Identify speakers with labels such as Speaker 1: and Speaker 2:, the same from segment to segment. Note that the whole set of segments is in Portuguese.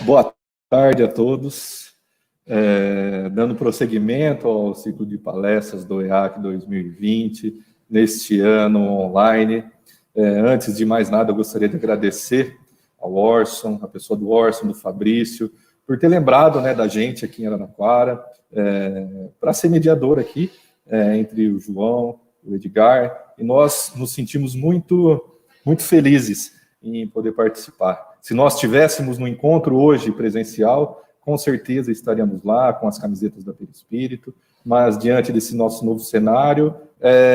Speaker 1: Boa tarde a todos. Dando prosseguimento ao ciclo de palestras do EAC 2020, neste ano online. Antes de mais nada, eu gostaria de agradecer ao Orson, a pessoa do Orson, do Fabrício, por ter lembrado, da gente aqui em Araraquara, para ser mediador aqui, entre o João e o Edgar, e nós nos sentimos muito felizes em poder participar. Se nós estivéssemos no encontro hoje presencial, com certeza estaríamos lá com as camisetas da Perispírito, mas diante desse nosso novo cenário,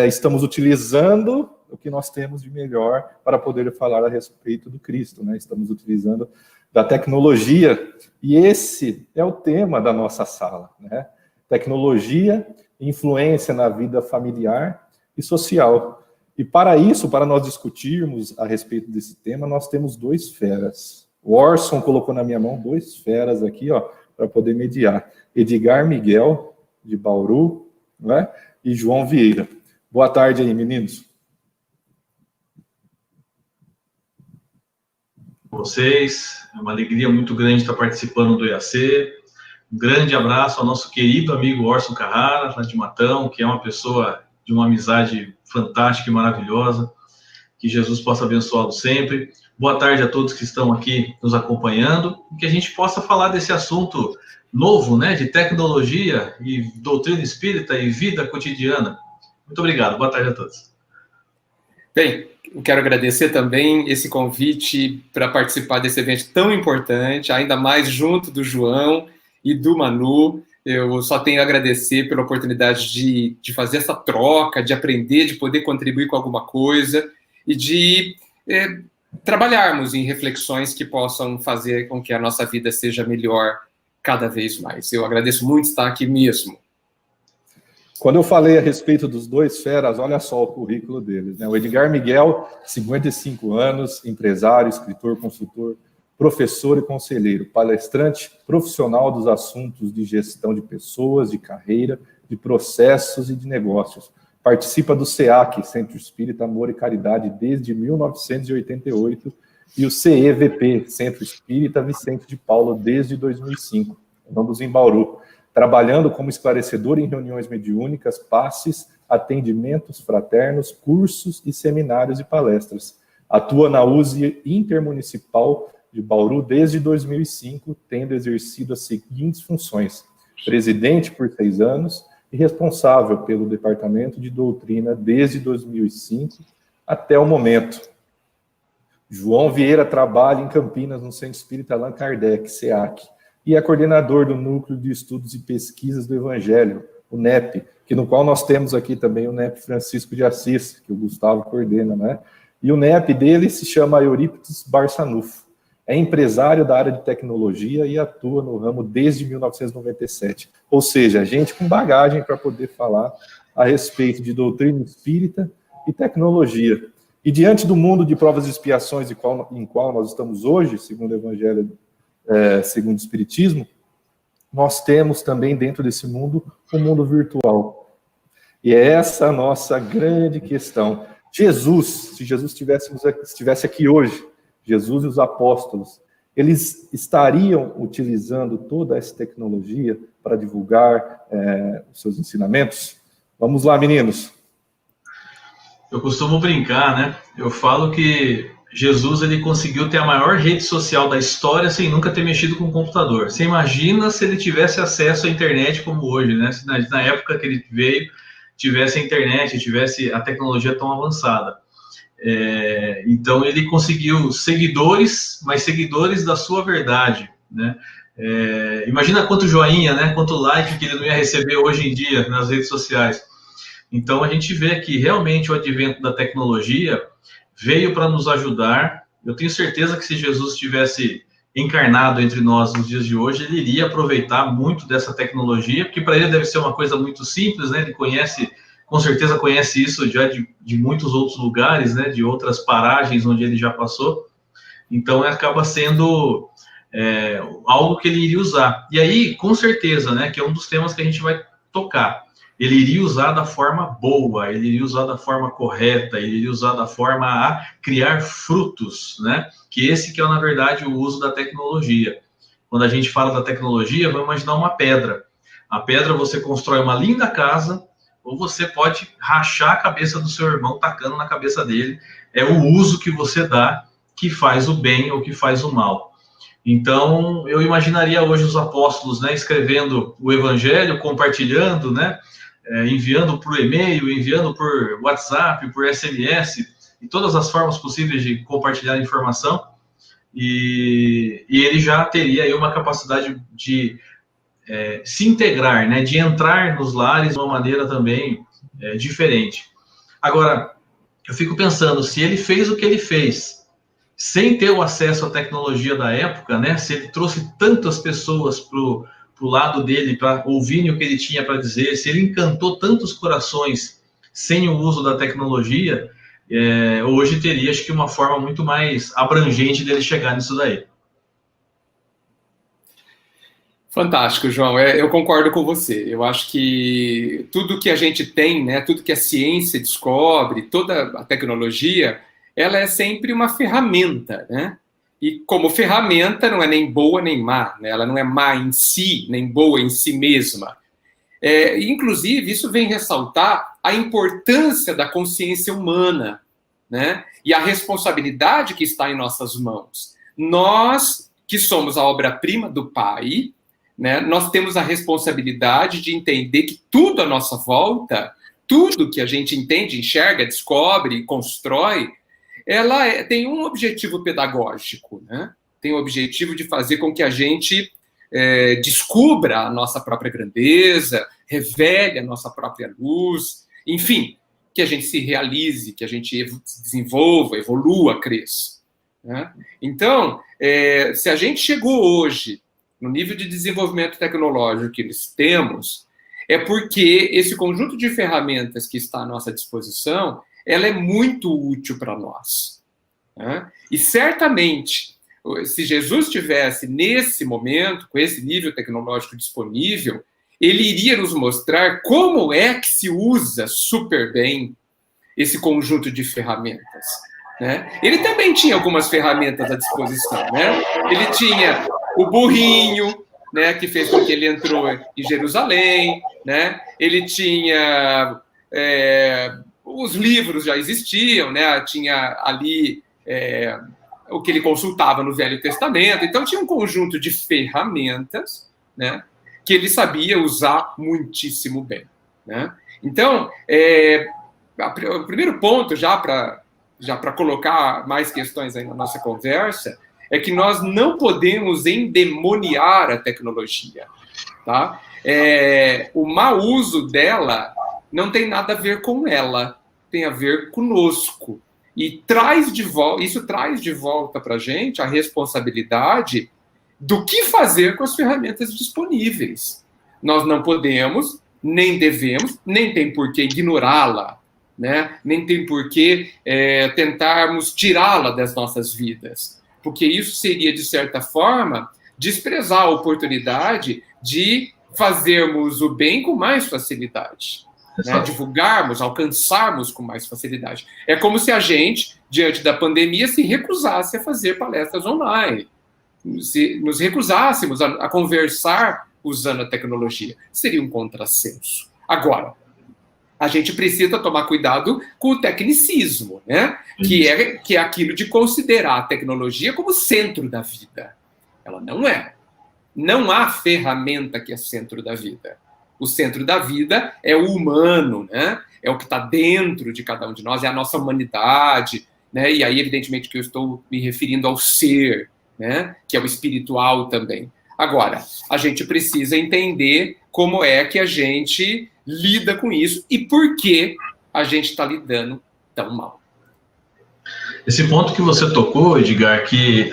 Speaker 1: estamos utilizando o que nós temos de melhor para poder falar a respeito do Cristo, Estamos utilizando da tecnologia, e esse é o tema da nossa sala, Tecnologia, influência na vida familiar e social. E para isso, para nós discutirmos a respeito desse tema, nós temos dois feras. O Orson colocou na minha mão dois feras aqui, para poder mediar. Edgar Miguel, de Bauru, e João Vieira. Boa tarde aí, meninos.
Speaker 2: Vocês, é uma alegria muito grande estar participando do IAC. Um grande abraço ao nosso querido amigo Orson Carrara, lá de Matão, que é uma pessoa de uma amizade fantástica e maravilhosa. Que Jesus possa abençoá-lo sempre. Boa tarde a todos que estão aqui nos acompanhando, e que a gente possa falar desse assunto novo, de tecnologia e doutrina espírita e vida cotidiana. Muito obrigado, boa tarde a todos.
Speaker 3: Bem, eu quero agradecer também esse convite para participar desse evento tão importante, ainda mais junto do João e do Manu. Eu só tenho a agradecer pela oportunidade de fazer essa troca, de aprender, de poder contribuir com alguma coisa e de trabalharmos em reflexões que possam fazer com que a nossa vida seja melhor cada vez mais. Eu agradeço muito estar aqui mesmo.
Speaker 1: Quando eu falei a respeito dos dois feras, olha só o currículo deles. O Edgar Miguel, 55 anos, empresário, escritor, consultor, professor e conselheiro, palestrante profissional dos assuntos de gestão de pessoas, de carreira, de processos e de negócios. Participa do SEAC, Centro Espírita Amor e Caridade, desde 1988, e o CEVP, Centro Espírita Vicente de Paulo, desde 2005, ambos em Bauru, trabalhando como esclarecedor em reuniões mediúnicas, passes, atendimentos fraternos, cursos e seminários e palestras. Atua na USE Intermunicipal de Bauru desde 2005, tendo exercido as seguintes funções: presidente por 6 anos e responsável pelo Departamento de Doutrina desde 2005 até o momento. João Vieira trabalha em Campinas, no Centro Espírita Allan Kardec, SEAC, e é coordenador do Núcleo de Estudos e Pesquisas do Evangelho, o NEP, no qual nós temos aqui também o NEP Francisco de Assis, que o Gustavo coordena, E o NEP dele se chama Eurípides Barçanufo. É empresário da área de tecnologia e atua no ramo desde 1997. Ou seja, gente com bagagem para poder falar a respeito de doutrina espírita e tecnologia. E diante do mundo de provas e expiações em qual nós estamos hoje, segundo o Evangelho, segundo o Espiritismo, nós temos também dentro desse mundo um mundo virtual. E é essa a nossa grande questão. Jesus, se Jesus estivesse aqui hoje, Jesus e os apóstolos, eles estariam utilizando toda essa tecnologia para divulgar os seus ensinamentos? Vamos lá, meninos.
Speaker 2: Eu costumo brincar, Eu falo que Jesus ele conseguiu ter a maior rede social da história sem nunca ter mexido com o computador. Você imagina se ele tivesse acesso à internet como hoje, Se na época que ele veio tivesse a internet, tivesse a tecnologia tão avançada. Então ele conseguiu seguidores, mas seguidores da sua verdade, Imagina quanto joinha, quanto like que ele não ia receber hoje em dia nas redes sociais. Então a gente vê que realmente o advento da tecnologia veio para nos ajudar. Eu tenho certeza que se Jesus tivesse encarnado entre nós nos dias de hoje, ele iria aproveitar muito dessa tecnologia, porque para ele deve ser uma coisa muito simples, Ele conhece, com certeza conhece isso já de muitos outros lugares, de outras paragens onde ele já passou. Então acaba sendo algo que ele iria usar. E aí, com certeza, que é um dos temas que a gente vai tocar. Ele iria usar da forma boa, ele iria usar da forma correta, ele iria usar da forma a criar frutos, Que esse que é, na verdade, o uso da tecnologia. quando a gente fala da tecnologia, vamos imaginar uma pedra. A pedra você constrói uma linda casa, ou você pode rachar a cabeça do seu irmão tacando na cabeça dele. É o uso que você dá que faz o bem ou que faz o mal. Então, eu imaginaria hoje os apóstolos, né, escrevendo o evangelho, compartilhando, né, enviando por e-mail, enviando por WhatsApp, por SMS, e todas as formas possíveis de compartilhar informação, e ele já teria aí uma capacidade de se integrar, né, de entrar nos lares de uma maneira também diferente. Agora, eu fico pensando, se ele fez o que ele fez, sem ter o acesso à tecnologia da época, né, se ele trouxe tantas pessoas para o lado dele, para ouvirem o que ele tinha para dizer, se ele encantou tantos corações sem o uso da tecnologia, hoje teria, acho que, uma forma muito mais abrangente dele chegar nisso daí.
Speaker 3: Fantástico, João. Eu concordo com você. Eu acho que tudo que a gente tem, né, tudo que a ciência descobre, toda a tecnologia, ela é sempre uma ferramenta, né? E como ferramenta não é nem boa nem má, né? Ela não é má em si, nem boa em si mesma. Inclusive, isso vem ressaltar a importância da consciência humana, né? E a responsabilidade que está em nossas mãos. Nós, que somos a obra-prima do Pai, né, nós temos a responsabilidade de entender que tudo à nossa volta, tudo que a gente entende, enxerga, descobre, constrói, ela tem um objetivo pedagógico, né? Tem o objetivo de fazer com que a gente descubra a nossa própria grandeza, revele a nossa própria luz, enfim, que a gente se realize, que a gente se desenvolva, evolua, cresça, né? Então, se a gente chegou hoje no nível de desenvolvimento tecnológico que nós temos, é porque esse conjunto de ferramentas que está à nossa disposição, ela é muito útil para nós, né? E certamente, se Jesus estivesse nesse momento, com esse nível tecnológico disponível, ele iria nos mostrar como é que se usa super bem esse conjunto de ferramentas, né? Ele também tinha algumas ferramentas à disposição, né? Ele tinha o burrinho, né, que fez com que ele entrou em Jerusalém, né? Ele tinha... os livros já existiam, né? Tinha ali o que ele consultava no Velho Testamento. Então, tinha um conjunto de ferramentas, né, que ele sabia usar muitíssimo bem, né? Então, o primeiro ponto, já para colocar mais questões aí na nossa conversa, é que nós não podemos endemoniar a tecnologia, tá? O mau uso dela não tem nada a ver com ela, tem a ver conosco. E isso traz de volta para a gente a responsabilidade do que fazer com as ferramentas disponíveis. Nós não podemos, nem devemos, nem tem por que ignorá-la, né? Nem tem por que tentarmos tirá-la das nossas vidas, porque isso seria, de certa forma, desprezar a oportunidade de fazermos o bem com mais facilidade, né? Divulgarmos, alcançarmos com mais facilidade. É como se a gente, diante da pandemia, se recusasse a fazer palestras online, se nos recusássemos a conversar usando a tecnologia. Seria um contrassenso. Agora, a gente precisa tomar cuidado com o tecnicismo, né? Que é aquilo de considerar a tecnologia como centro da vida. Ela não é. Não há ferramenta que é centro da vida. O centro da vida é o humano, né? É o que está dentro de cada um de nós, é a nossa humanidade, né? E aí, evidentemente, que eu estou me referindo ao ser, né? Que é o espiritual também. Agora, a gente precisa entender como é que a gente lida com isso e por que a gente está lidando tão mal.
Speaker 2: Esse ponto que você tocou, Edgar, que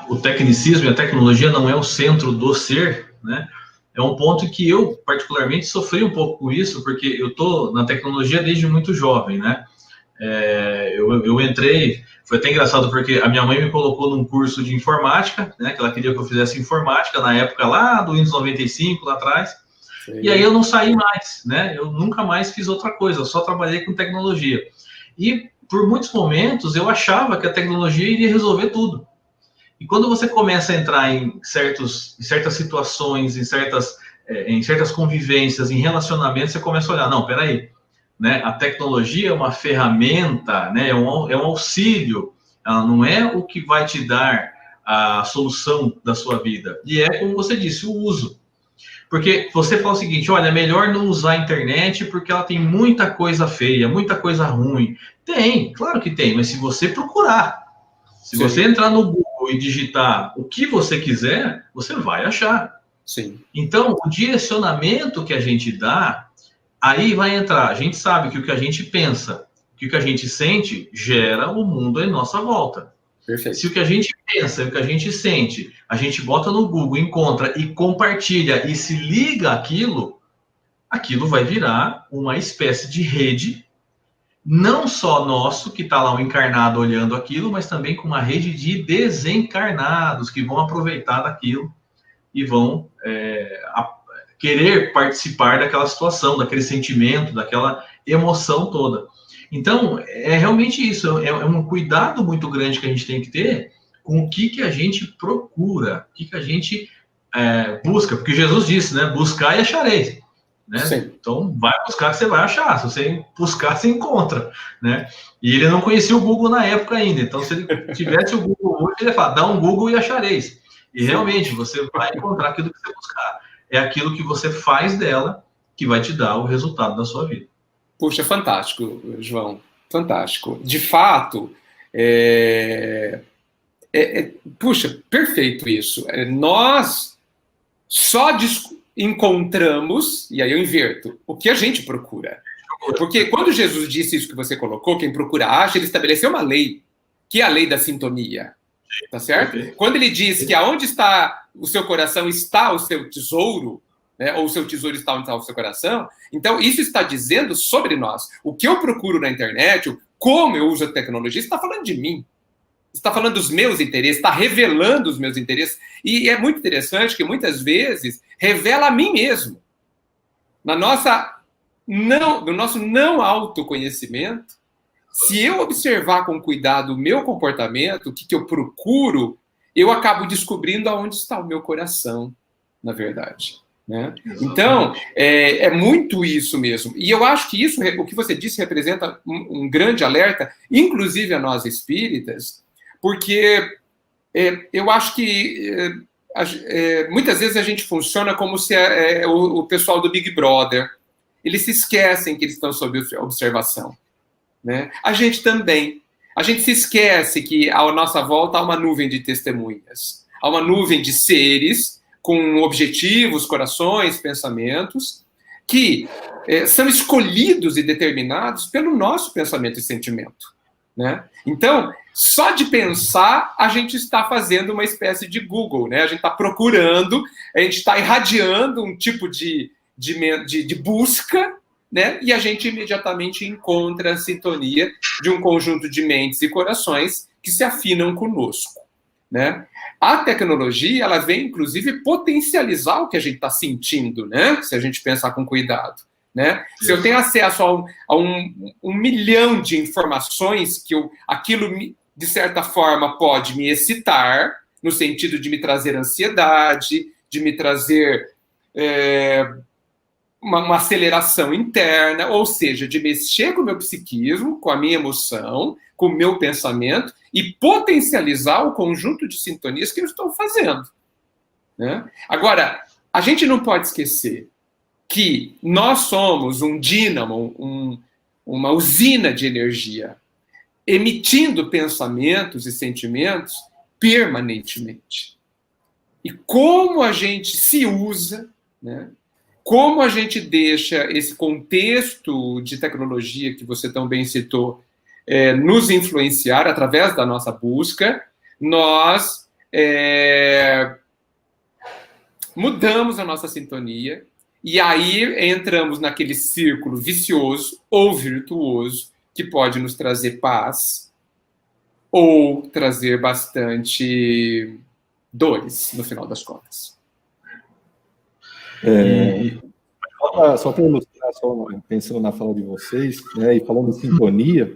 Speaker 2: o tecnicismo e a tecnologia não é o centro do ser, né? É um ponto que eu, particularmente, sofri um pouco com isso, porque eu estou na tecnologia desde muito jovem, né? Eu entrei, foi até engraçado, porque a minha mãe me colocou num curso de informática, né? Que ela queria que eu fizesse informática, na época lá do Windows 95, lá atrás. Sim. E aí eu não saí mais, né? Eu nunca mais fiz outra coisa, eu só trabalhei com tecnologia. E por muitos momentos eu achava que a tecnologia iria resolver tudo. E quando você começa a entrar em certas situações, em certas convivências, em relacionamentos, você começa a olhar, não, peraí, né? A tecnologia é uma ferramenta, né? É um auxílio, ela não é o que vai te dar a solução da sua vida. E é, como você disse, o uso. Porque você fala o seguinte, olha, é melhor não usar a internet porque ela tem muita coisa feia, muita coisa ruim. Tem, claro que tem, mas se você procurar, se
Speaker 3: Sim.
Speaker 2: você entrar no Google e digitar o que você quiser, você vai achar.
Speaker 3: Sim.
Speaker 2: Então, o direcionamento que a gente dá, aí vai entrar. A gente sabe que o que a gente pensa, o que a gente sente, gera o mundo em nossa volta.
Speaker 3: Perfeito.
Speaker 2: Se o que a gente pensa, o que a gente sente, a gente bota no Google, encontra e compartilha e se liga àquilo, aquilo vai virar uma espécie de rede, não só nosso, que está lá o encarnado olhando aquilo, mas também com uma rede de desencarnados que vão aproveitar daquilo e vão querer participar daquela situação, daquele sentimento, daquela emoção toda. Então, é realmente isso, é um cuidado muito grande que a gente tem que ter com o que a gente procura, o que a gente busca, porque Jesus disse, né, buscar e achareis, né? Então, vai buscar que você vai achar, se você buscar, você encontra, né? E ele não conhecia o Google na época ainda, então se ele tivesse o Google hoje, ele ia falar, dá um Google e achareis. E realmente, você vai encontrar aquilo que você buscar. É aquilo que você faz dela que vai te dar o resultado da sua vida.
Speaker 3: Puxa, fantástico, João. Fantástico. De fato, puxa, perfeito isso. Nós só encontramos, e aí eu inverto, o que a gente procura. Porque quando Jesus disse isso que você colocou, quem procura acha, ele estabeleceu uma lei, que é a lei da sintonia. Tá certo? Quando ele diz que aonde está o seu coração está o seu tesouro, né, ou o seu tesouro está onde está o seu coração, então isso está dizendo sobre nós. O que eu procuro na internet, como eu uso a tecnologia, está falando de mim. Está falando dos meus interesses, está revelando os meus interesses. E é muito interessante que muitas vezes revela a mim mesmo. No nosso não autoconhecimento, se eu observar com cuidado o meu comportamento, o que eu procuro, eu acabo descobrindo aonde está o meu coração, na verdade. Né? Então, é muito isso mesmo. E eu acho que isso, o que você disse, representa um grande alerta, inclusive a nós espíritas, porque eu acho que muitas vezes a gente funciona como se o pessoal do Big Brother, eles se esquecem que eles estão sob observação. Né? A gente também. A gente se esquece que à nossa volta há uma nuvem de testemunhas. Há uma nuvem de seres com objetivos, corações, pensamentos, que são escolhidos e determinados pelo nosso pensamento e sentimento. Né? Então, só de pensar, a gente está fazendo uma espécie de Google. Né? A gente está procurando, a gente está irradiando um tipo de busca, né? E a gente imediatamente encontra a sintonia de um conjunto de mentes e corações que se afinam conosco. Né? A tecnologia, ela vem, inclusive, potencializar o que a gente está sentindo, né? Se a gente pensar com cuidado. Né? Se eu tenho acesso a um milhão de informações, que aquilo, de certa forma, pode me excitar, no sentido de me trazer ansiedade, de me trazer uma aceleração interna, ou seja, de mexer com o meu psiquismo, com a minha emoção, com o meu pensamento e potencializar o conjunto de sintonias que eu estou fazendo. Né? Agora, a gente não pode esquecer que nós somos um dínamo, uma usina de energia, emitindo pensamentos e sentimentos permanentemente. E como a gente se usa, né? Como a gente deixa esse contexto de tecnologia que você tão bem citou nos influenciar através da nossa busca, nós mudamos a nossa sintonia e aí entramos naquele círculo vicioso ou virtuoso que pode nos trazer paz ou trazer bastante dores, no final das contas.
Speaker 1: Só para ilustrar, pensando na fala de vocês, né, e falando de sintonia,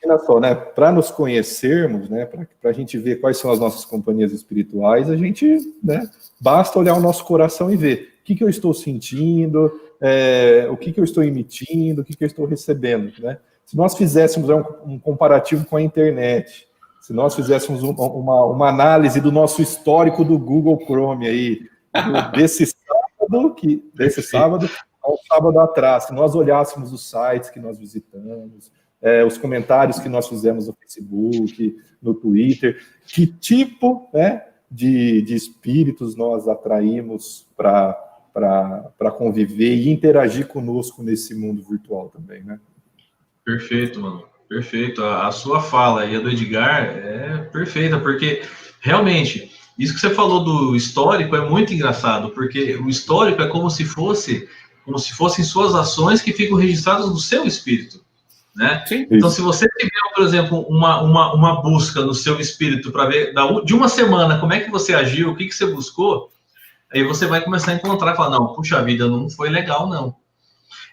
Speaker 1: imagina só, né? Para nos conhecermos, né? Para a gente ver quais são as nossas companhias espirituais, a gente, né? Basta olhar o nosso coração e ver o que eu estou sentindo, o que eu estou emitindo, o que eu estou recebendo, né? Se nós fizéssemos um comparativo com a internet, se nós fizéssemos uma análise do nosso histórico do Google Chrome aí, desse sábado ao sábado atrás, se nós olhássemos os sites que nós visitamos, os comentários que nós fizemos no Facebook, no Twitter, que tipo, né, de espíritos nós atraímos para conviver e interagir conosco nesse mundo virtual também, né?
Speaker 2: Perfeito, mano. Perfeito. A sua fala e a do Edgar é perfeita, porque realmente, isso que você falou do histórico é muito engraçado, porque o histórico é como se fossem suas ações que ficam registradas no seu espírito, né?
Speaker 3: Sim.
Speaker 2: Então, se você tiver, por exemplo, uma busca no seu espírito para ver de uma semana como é que você agiu, o que você buscou, aí você vai começar a encontrar e falar, não, puxa vida, não foi legal, não.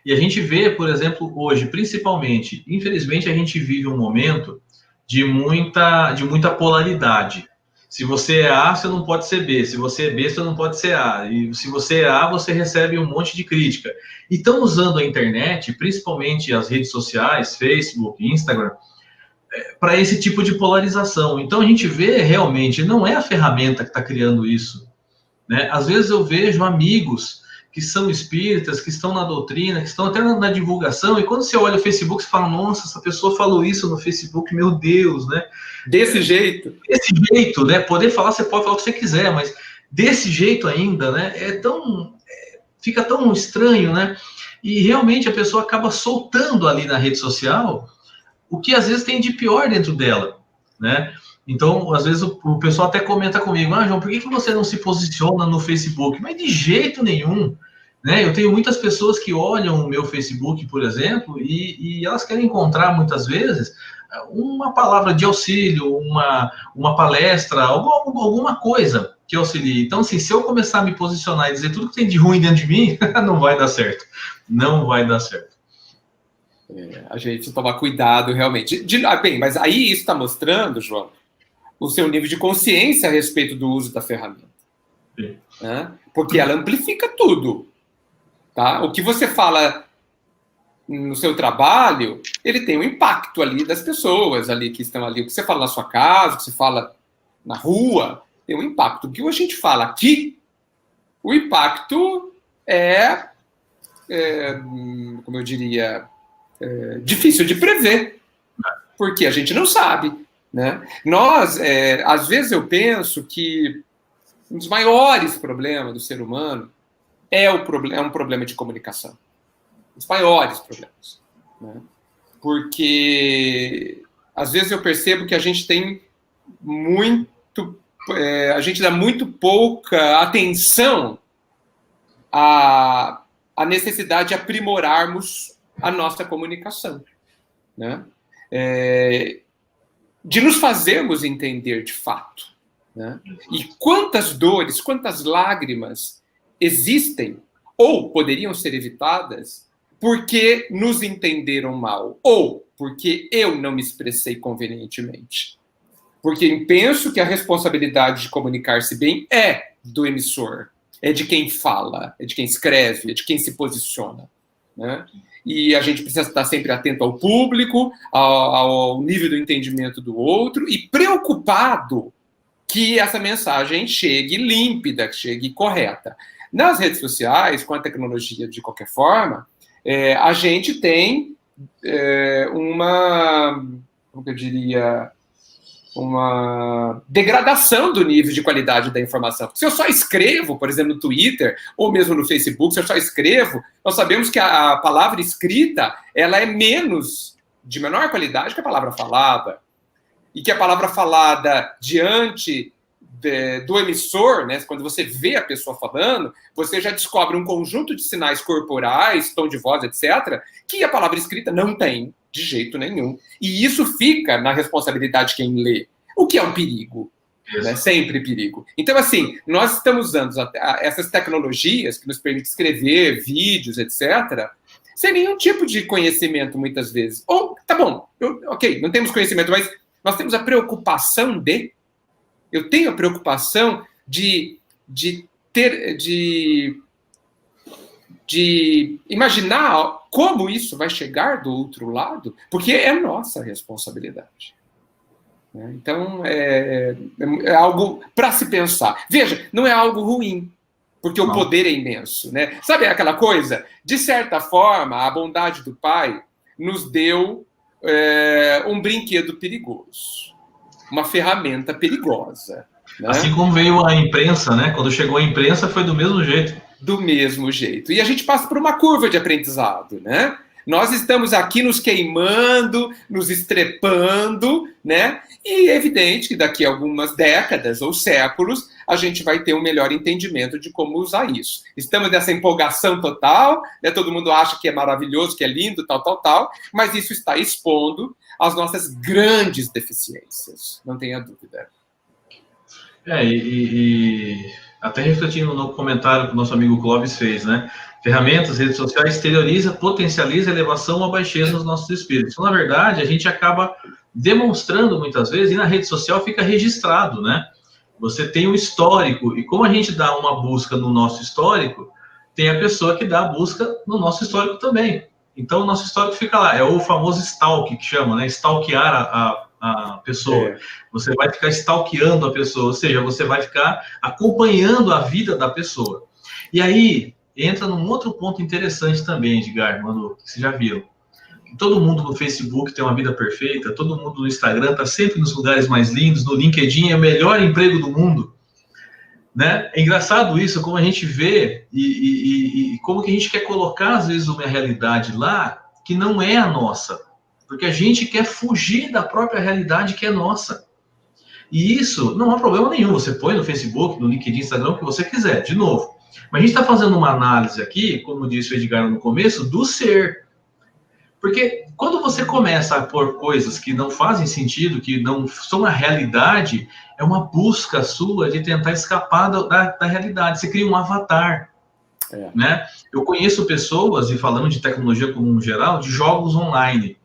Speaker 2: E a gente vê, por exemplo, hoje, principalmente, infelizmente, a gente vive um momento de muita polaridade. Se você é A, você não pode ser B. Se você é B, você não pode ser A. E se você é A, você recebe um monte de crítica. E estão usando a internet, principalmente as redes sociais, Facebook, Instagram, para esse tipo de polarização. Então, a gente vê realmente, não é a ferramenta que está criando isso, né? Às vezes eu vejo amigos que são espíritas, que estão na doutrina, que estão até na divulgação, e quando você olha o Facebook, você fala, nossa, essa pessoa falou isso no Facebook, meu Deus, né?
Speaker 3: Desse jeito.
Speaker 2: Desse jeito, né? Poder falar, você pode falar o que você quiser, mas desse jeito ainda, né? Fica tão estranho, né? E realmente a pessoa acaba soltando ali na rede social o que às vezes tem de pior dentro dela, né? Então, às vezes o pessoal até comenta comigo, João, por que você não se posiciona no Facebook? Mas de jeito nenhum, né? Eu tenho muitas pessoas que olham o meu Facebook, por exemplo, e elas querem encontrar, muitas vezes, uma palavra de auxílio, uma palestra, alguma coisa que auxilie. Então, assim, se eu começar a me posicionar e dizer tudo que tem de ruim dentro de mim, não vai dar certo. Não vai dar certo.
Speaker 3: A gente tomar cuidado, realmente. Bem, mas aí isso está mostrando, João, o seu nível de consciência a respeito do uso da ferramenta. Né? Porque ela amplifica tudo. Tá? O que você fala no seu trabalho, ele tem um impacto ali das pessoas ali que estão ali. O que você fala na sua casa, o que você fala na rua, tem um impacto. O que a gente fala aqui, o impacto como eu diria, difícil de prever, porque a gente não sabe. Né? Nós, às vezes eu penso que um dos maiores problemas do ser humano é um problema de comunicação. Os maiores problemas. Né? Porque às vezes eu percebo que a gente tem a gente dá muito pouca atenção à necessidade de aprimorarmos a nossa comunicação. Né? De nos fazermos entender de fato. Né? E quantas dores, quantas lágrimas existem ou poderiam ser evitadas porque nos entenderam mal ou porque eu não me expressei convenientemente. Porque penso que a responsabilidade de comunicar-se bem é do emissor, é de quem fala, é de quem escreve, é de quem se posiciona. Né? E a gente precisa estar sempre atento ao público, ao nível do entendimento do outro e preocupado que essa mensagem chegue límpida, que chegue correta. Nas redes sociais, com a tecnologia de qualquer forma, a gente tem como eu diria, uma degradação do nível de qualidade da informação. Se eu só escrevo, por exemplo, no Twitter, ou mesmo no Facebook, se eu só escrevo, nós sabemos que a palavra escrita ela é de menor qualidade que a palavra falada. E que a palavra falada diante do emissor, né, quando você vê a pessoa falando, você já descobre um conjunto de sinais corporais, tom de voz, etc., que a palavra escrita não tem. De jeito nenhum. E isso fica na responsabilidade de quem lê, o que é um perigo, né? Sempre perigo. Então, assim, nós estamos usando essas tecnologias que nos permitem escrever vídeos, etc., sem nenhum tipo de conhecimento, muitas vezes. Ou, tá bom, Ok, não temos conhecimento, mas nós temos a preocupação eu tenho a preocupação de imaginar como isso vai chegar do outro lado, porque é nossa responsabilidade. Então, é algo para se pensar. Veja, não é algo ruim, porque o poder é imenso, né? Sabe aquela coisa? De certa forma, a bondade do Pai nos deu um brinquedo perigoso, uma ferramenta perigosa. Né?
Speaker 2: Assim como veio a imprensa, né? Quando chegou a imprensa foi do mesmo jeito.
Speaker 3: Do mesmo jeito. E a gente passa por uma curva de aprendizado, né? Nós estamos aqui nos queimando, nos estrepando, né? E é evidente que daqui a algumas décadas ou séculos a gente vai ter um melhor entendimento de como usar isso. Estamos nessa empolgação total, né? Todo mundo acha que é maravilhoso, que é lindo, tal, mas isso está expondo as nossas grandes deficiências, não tenha dúvida.
Speaker 2: Até refletindo no comentário que o nosso amigo Clóvis fez, né? Ferramentas, redes sociais, exterioriza, potencializa a elevação ou a baixeza dos nossos espíritos. Então, na verdade, a gente acaba demonstrando muitas vezes, e na rede social fica registrado, né? Você tem um histórico, e como a gente dá uma busca no nosso histórico, tem a pessoa que dá a busca no nosso histórico também. Então, o nosso histórico fica lá. É o famoso stalk, que chama, né? Stalkear a pessoa. Você vai ficar stalkeando a pessoa, ou seja, você vai ficar acompanhando a vida da pessoa. E aí, entra num outro ponto interessante também, Edgar, Manu, que vocês já viram. Todo mundo no Facebook tem uma vida perfeita, todo mundo no Instagram está sempre nos lugares mais lindos, no LinkedIn é o melhor emprego do mundo. Né? É engraçado isso, como a gente vê e como que a gente quer colocar, às vezes, uma realidade lá que não é a nossa. Porque a gente quer fugir da própria realidade que é nossa. E isso não há problema nenhum. Você põe no Facebook, no LinkedIn, Instagram, o que você quiser, de novo. Mas a gente está fazendo uma análise aqui, como disse o Edgar no começo, do ser. Porque quando você começa a pôr coisas que não fazem sentido, que não são a realidade, é uma busca sua de tentar escapar da realidade. Você cria um avatar. Né? Eu conheço pessoas, e falando de tecnologia como um geral, de jogos online.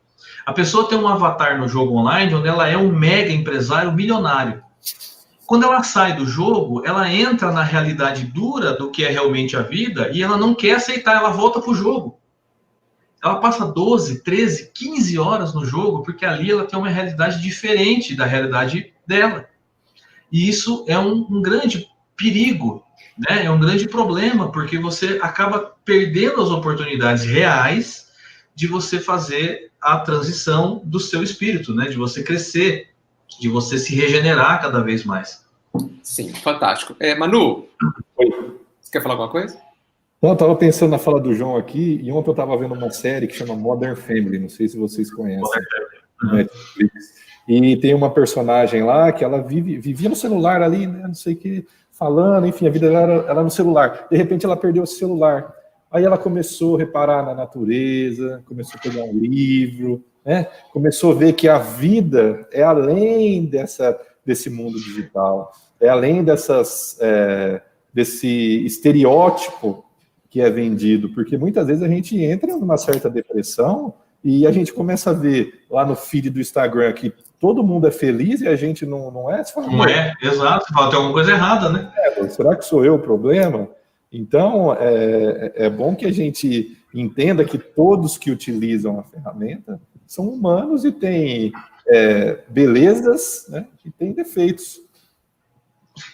Speaker 2: A pessoa tem um avatar no jogo online onde ela é um mega empresário milionário. Quando ela sai do jogo, ela entra na realidade dura do que é realmente a vida e ela não quer aceitar, ela volta pro jogo. Ela passa 12, 13, 15 horas no jogo porque ali ela tem uma realidade diferente da realidade dela. E isso é um grande perigo, né? É um grande problema, porque você acaba perdendo as oportunidades reais de você fazer a transição do seu espírito, né? De você crescer, de você se regenerar cada vez mais.
Speaker 3: Sim, fantástico. Manu, você quer falar alguma coisa?
Speaker 1: Não, eu estava pensando na fala do João aqui, e ontem eu estava vendo uma série que chama Modern Family, não sei se vocês conhecem. Netflix. E tem uma personagem lá que ela vivia no celular ali, né, não sei o que, falando, enfim, a vida dela era no celular. De repente ela perdeu o celular. Aí ela começou a reparar na natureza, começou a pegar um livro, né? Começou a ver que a vida é além desse mundo digital, é além desse estereótipo que é vendido, porque muitas vezes a gente entra numa certa depressão e a gente começa a ver lá no feed do Instagram que todo mundo é feliz e a gente não é. Você fala,
Speaker 2: não é, exato, você fala, tem alguma coisa errada, né?
Speaker 1: Será que sou eu o problema? Então, é bom que a gente entenda que todos que utilizam a ferramenta são humanos e têm belezas, né, e têm defeitos.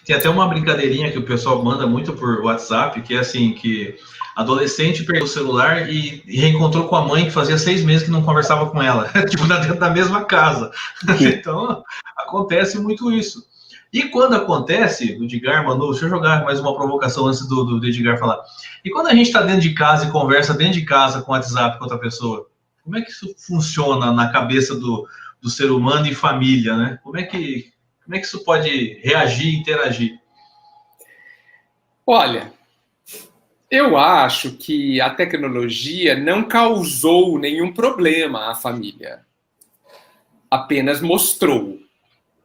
Speaker 2: Tem até uma brincadeirinha que o pessoal manda muito por WhatsApp, que é assim, que adolescente perdeu o celular e reencontrou com a mãe que fazia 6 meses que não conversava com ela, tipo, dentro da mesma casa. Então, acontece muito isso. E quando acontece, o Edgar, Manu, deixa eu jogar mais uma provocação antes do Edgar falar. E quando a gente está dentro de casa e conversa dentro de casa com o WhatsApp com outra pessoa, como é que isso funciona na cabeça do ser humano e família, né? Como é que isso pode reagir e interagir?
Speaker 3: Olha, eu acho que a tecnologia não causou nenhum problema à família. Apenas mostrou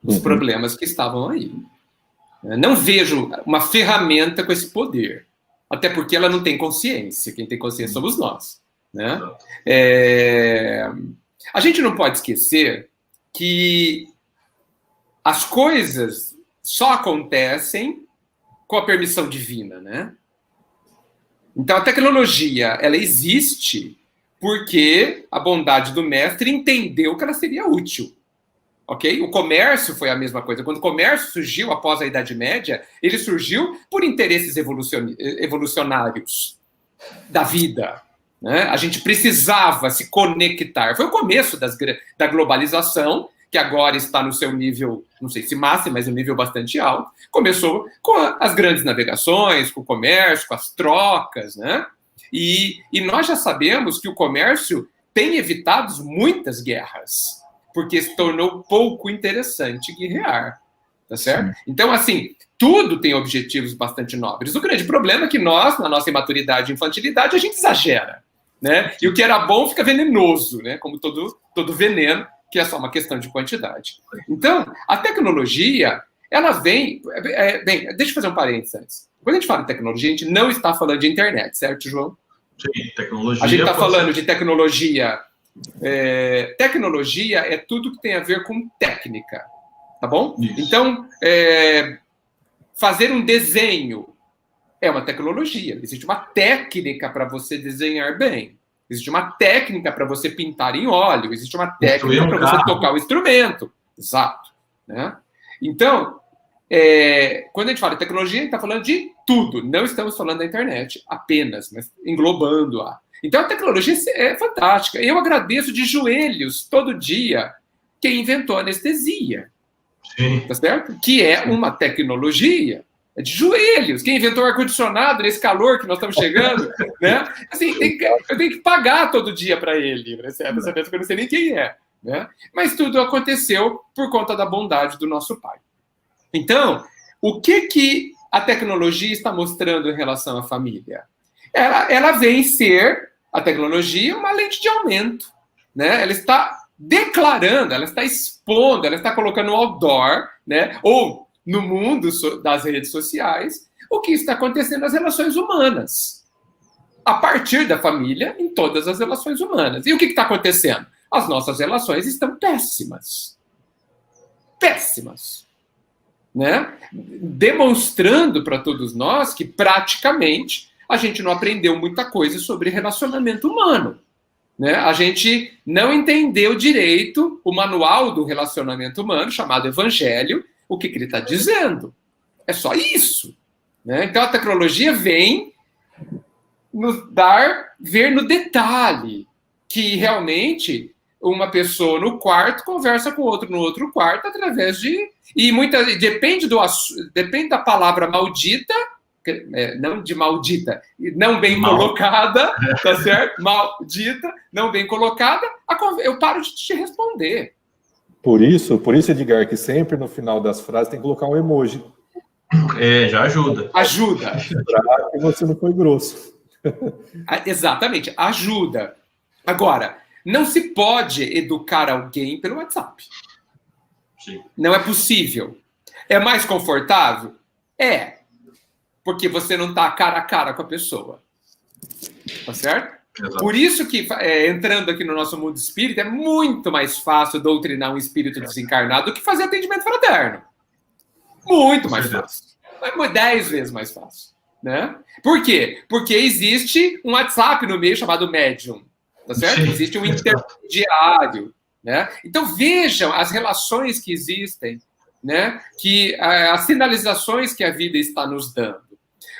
Speaker 3: os problemas que estavam aí. Não vejo uma ferramenta com esse poder. Até porque ela não tem consciência. Quem tem consciência somos nós. Né? A gente não pode esquecer que as coisas só acontecem com a permissão divina, né? Então, a tecnologia, ela existe porque a bondade do mestre entendeu que ela seria útil. Ok? O comércio foi a mesma coisa. Quando o comércio surgiu após a Idade Média, ele surgiu por interesses evolucionários da vida. Né? A gente precisava se conectar. Foi o começo da globalização, que agora está no seu nível, não sei se máximo, mas um nível bastante alto. Começou com as grandes navegações, com o comércio, com as trocas, né? E nós já sabemos que o comércio tem evitado muitas guerras, porque se tornou pouco interessante guerrear, tá certo? Então, assim, tudo tem objetivos bastante nobres. O grande problema é que nós, na nossa imaturidade e infantilidade, a gente exagera, né? E o que era bom fica venenoso, né? Como todo veneno, que é só uma questão de quantidade. Então, a tecnologia, ela vem... deixa eu fazer um parênteses antes. Quando a gente fala de tecnologia, a gente não está falando de internet, certo, João?
Speaker 2: Sim, tecnologia...
Speaker 3: A gente está falando de tecnologia... tecnologia é tudo que tem a ver com técnica, tá bom? Isso. Então, fazer um desenho é uma tecnologia. Existe uma técnica para você desenhar bem. Existe uma técnica para você pintar em óleo. Existe uma técnica para você tocar o instrumento. Exato. Né? Então, quando a gente fala de tecnologia, a gente está falando de tudo. Não estamos falando da internet apenas, mas englobando-a. Então, a tecnologia é fantástica. Eu agradeço de joelhos, todo dia, quem inventou a anestesia. Sim. Tá certo? Que é uma tecnologia. É de joelhos. Quem inventou o ar-condicionado nesse calor que nós estamos chegando, né? Assim, eu tenho que pagar todo dia para ele. Essa pessoa que eu não sei nem quem é. Né? Mas tudo aconteceu por conta da bondade do nosso Pai. Então, o que a tecnologia está mostrando em relação à família? Ela vem ser, a tecnologia, uma lente de aumento. Né? Ela está declarando, ela está expondo, ela está colocando no outdoor, né? Ou no mundo das redes sociais, o que está acontecendo nas relações humanas. A partir da família, em todas as relações humanas. E o que está acontecendo? As nossas relações estão péssimas. Péssimas. Né? Demonstrando para todos nós que, praticamente, a gente não aprendeu muita coisa sobre relacionamento humano. Né? A gente não entendeu direito o manual do relacionamento humano, chamado Evangelho, o que ele está dizendo. É só isso. Né? Então, a tecnologia vem nos ver no detalhe que, realmente, uma pessoa no quarto conversa com outro no outro quarto através de... E depende da palavra maldita, não de maldita, não bem colocada, tá certo? Maldita, não bem colocada, eu paro de te responder.
Speaker 1: Por isso, Edgar, que sempre no final das frases tem que colocar um emoji.
Speaker 2: Já ajuda.
Speaker 3: Ajuda.
Speaker 1: Para que você não foi grosso.
Speaker 3: Exatamente, ajuda. Agora, não se pode educar alguém pelo WhatsApp. Sim. Não é possível. É mais confortável? É. Porque você não está cara a cara com a pessoa. Tá certo? Exato. Por isso que, entrando aqui no nosso mundo espírita, é muito mais fácil doutrinar um espírito desencarnado do que fazer atendimento fraterno. Muito mais fácil. 10 vezes mais fácil. Né? Por quê? Porque existe um WhatsApp no meio chamado Medium. Tá certo? Sim. Existe um intermediário. Né? Então vejam as relações que existem, né? Que as sinalizações que a vida está nos dando.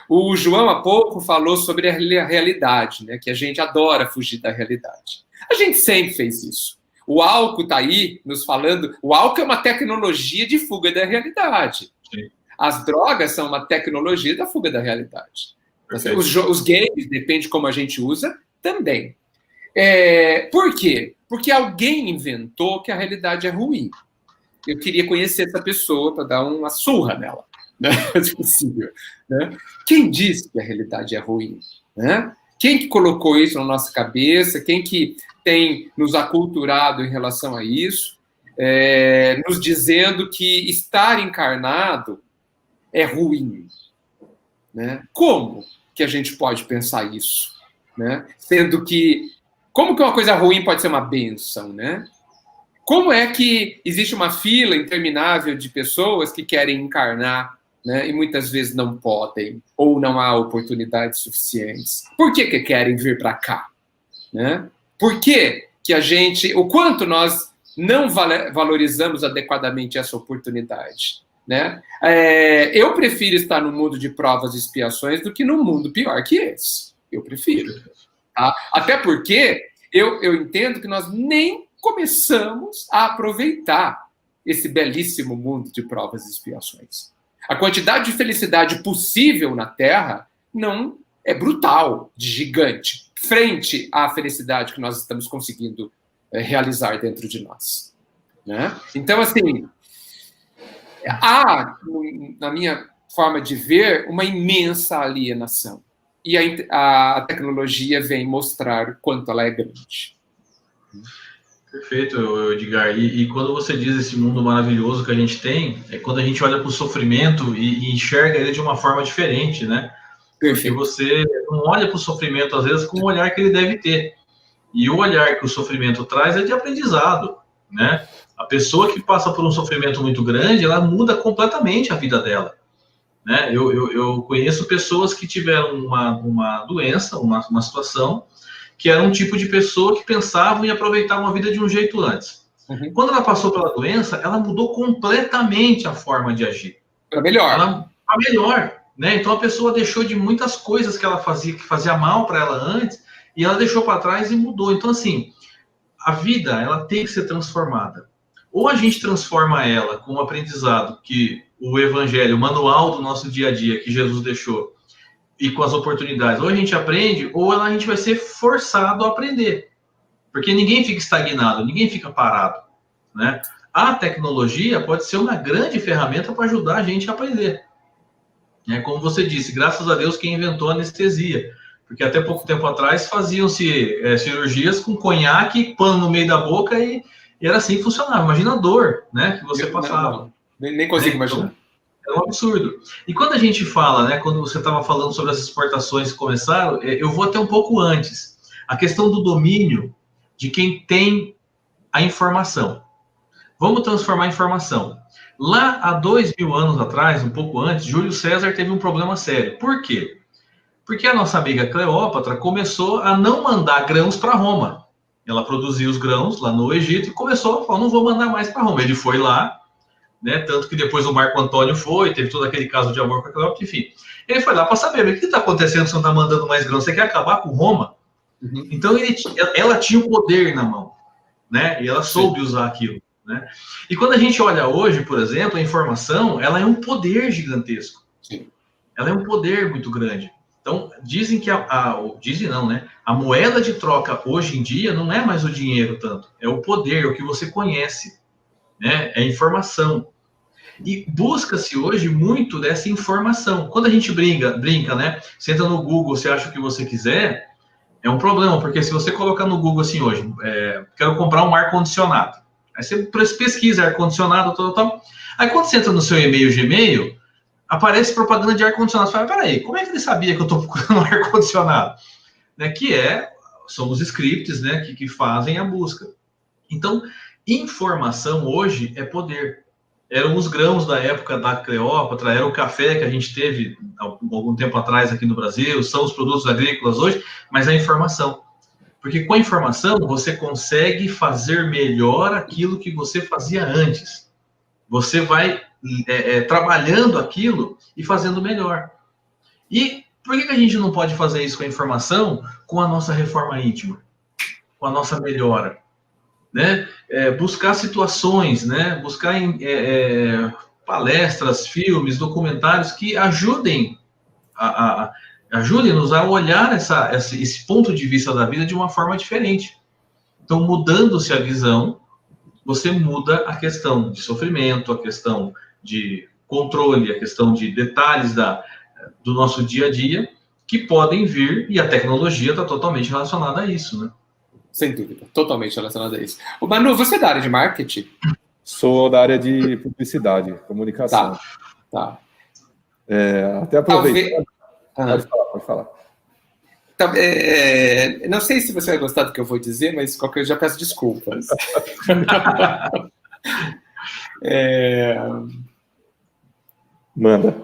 Speaker 3: O João, há pouco, falou sobre a realidade, né? Que a gente adora fugir da realidade. A gente sempre fez isso. O álcool está aí nos falando... O álcool é uma tecnologia de fuga da realidade. Sim. As drogas são uma tecnologia da fuga da realidade. Os games, depende de como a gente usa, também. Por quê? Porque alguém inventou que a realidade é ruim. Eu queria conhecer essa pessoa para dar uma surra nela. Né? Se possível. Né? Quem disse que a realidade é ruim? Né? Quem que colocou isso na nossa cabeça? Quem que tem nos aculturado em relação a isso? Nos dizendo que estar encarnado é ruim. Né? Como que a gente pode pensar isso? Né? Sendo que Como que uma coisa ruim pode ser uma bênção, né? Como é que existe uma fila interminável de pessoas que querem encarnar, né, e muitas vezes não podem, ou não há oportunidades suficientes? Por que querem vir para cá? Né? Por que o quanto nós não valorizamos adequadamente essa oportunidade? Né? Eu prefiro estar no mundo de provas e expiações do que num mundo pior que esse. Eu prefiro. Tá? Até porque eu entendo que nós nem começamos a aproveitar esse belíssimo mundo de provas e expiações. A quantidade de felicidade possível na Terra não é brutal, de gigante, frente à felicidade que nós estamos conseguindo realizar dentro de nós. Né? Então, assim, há, na minha forma de ver, uma imensa alienação. E a tecnologia vem mostrar o quanto ela é grande.
Speaker 2: Perfeito, Edgar. E quando você diz esse mundo maravilhoso que a gente tem, é quando a gente olha para o sofrimento e enxerga ele de uma forma diferente, né? Perfeito. Porque você não olha para o sofrimento, às vezes, com o olhar que ele deve ter. E o olhar que o sofrimento traz é de aprendizado, né? A pessoa que passa por um sofrimento muito grande, ela muda completamente a vida dela. Né? Eu conheço pessoas que tiveram uma doença, uma situação, que era um tipo de pessoa que pensavam em aproveitar uma vida de um jeito antes. Uhum. Quando ela passou pela doença, ela mudou completamente a forma de agir.
Speaker 3: Para melhor.
Speaker 2: Para melhor, né? Então a pessoa deixou de muitas coisas que ela fazia, que fazia mal para ela antes, e ela deixou para trás e mudou. Então, assim, a vida, ela tem que ser transformada. Ou a gente transforma ela com o aprendizado que o evangelho, o manual do nosso dia a dia que Jesus deixou, e com as oportunidades, ou a gente aprende, ou a gente vai ser forçado a aprender. Porque ninguém fica estagnado, ninguém fica parado. Né? A tecnologia pode ser uma grande ferramenta para ajudar a gente a aprender. Como você disse, graças a Deus quem inventou a anestesia. Porque até pouco tempo atrás faziam-se cirurgias com conhaque, pano no meio da boca e era assim que funcionava. Imagina a dor, né, que você passava.
Speaker 3: Nem consigo imaginar.
Speaker 2: Então, é um absurdo. E quando a gente fala, né, quando você estava falando sobre as exportações que começaram, eu vou até um pouco antes. A questão do domínio de quem tem a informação. Vamos transformar a informação. Lá há 2000 anos atrás, um pouco antes, Júlio César teve um problema sério. Por quê? Porque a nossa amiga Cleópatra começou a não mandar grãos para Roma. Ela produzia os grãos lá no Egito e começou a falar, não vou mandar mais para Roma. Ele foi lá, né, tanto que depois o Marco Antônio teve todo aquele caso de amor com a Cleópatra, enfim. Ele foi lá para saber, o que está acontecendo, você não está mandando mais grãos, você quer acabar com Roma? Uhum. Então ela tinha o poder na mão, né, e ela soube usar aquilo. Né? E quando a gente olha hoje, por exemplo, a informação, ela é um poder gigantesco. Sim. Ela é um poder muito grande. Então, dizem que dizem não, né? A moeda de troca hoje em dia não é mais o dinheiro tanto, é o poder, o que você conhece, né? É a informação. E busca-se hoje muito dessa informação. Quando a gente brinca, né? Você entra no Google, você acha o que você quiser, é um problema, porque se você colocar no Google assim hoje, quero comprar um ar-condicionado. Aí você pesquisa ar-condicionado, tal. Aí quando você entra no seu e-mail Gmail, aparece propaganda de ar-condicionado. Você fala, peraí, como é que ele sabia que eu estou procurando um ar-condicionado? Né, são os scripts, né, que fazem a busca. Então, informação hoje é poder. Eram os grãos da época da Cleópatra, era o café que a gente teve algum tempo atrás aqui no Brasil, são os produtos agrícolas hoje, mas a informação. Porque com a informação você consegue fazer melhor aquilo que você fazia antes. Você vai trabalhando aquilo e fazendo melhor. E por que a gente não pode fazer isso com a informação com a nossa reforma íntima? Com a nossa melhora? Né? Buscar situações, né? Buscar palestras, filmes, documentários que ajudem ajude-nos a olhar esse ponto de vista da vida de uma forma diferente. Então, mudando-se a visão, você muda a questão de sofrimento, a questão de controle, a questão de detalhes do nosso dia a dia, que podem vir, e a tecnologia está totalmente relacionada a isso, né?
Speaker 3: Sem dúvida, totalmente relacionada a isso. Ô, Manu, você é da área de marketing?
Speaker 1: Sou da área de publicidade, comunicação.
Speaker 3: Tá.
Speaker 1: Até aproveitando... Pode falar.
Speaker 3: Não sei se você vai gostar do que eu vou dizer, mas qualquer coisa eu já peço desculpas.
Speaker 1: Manda.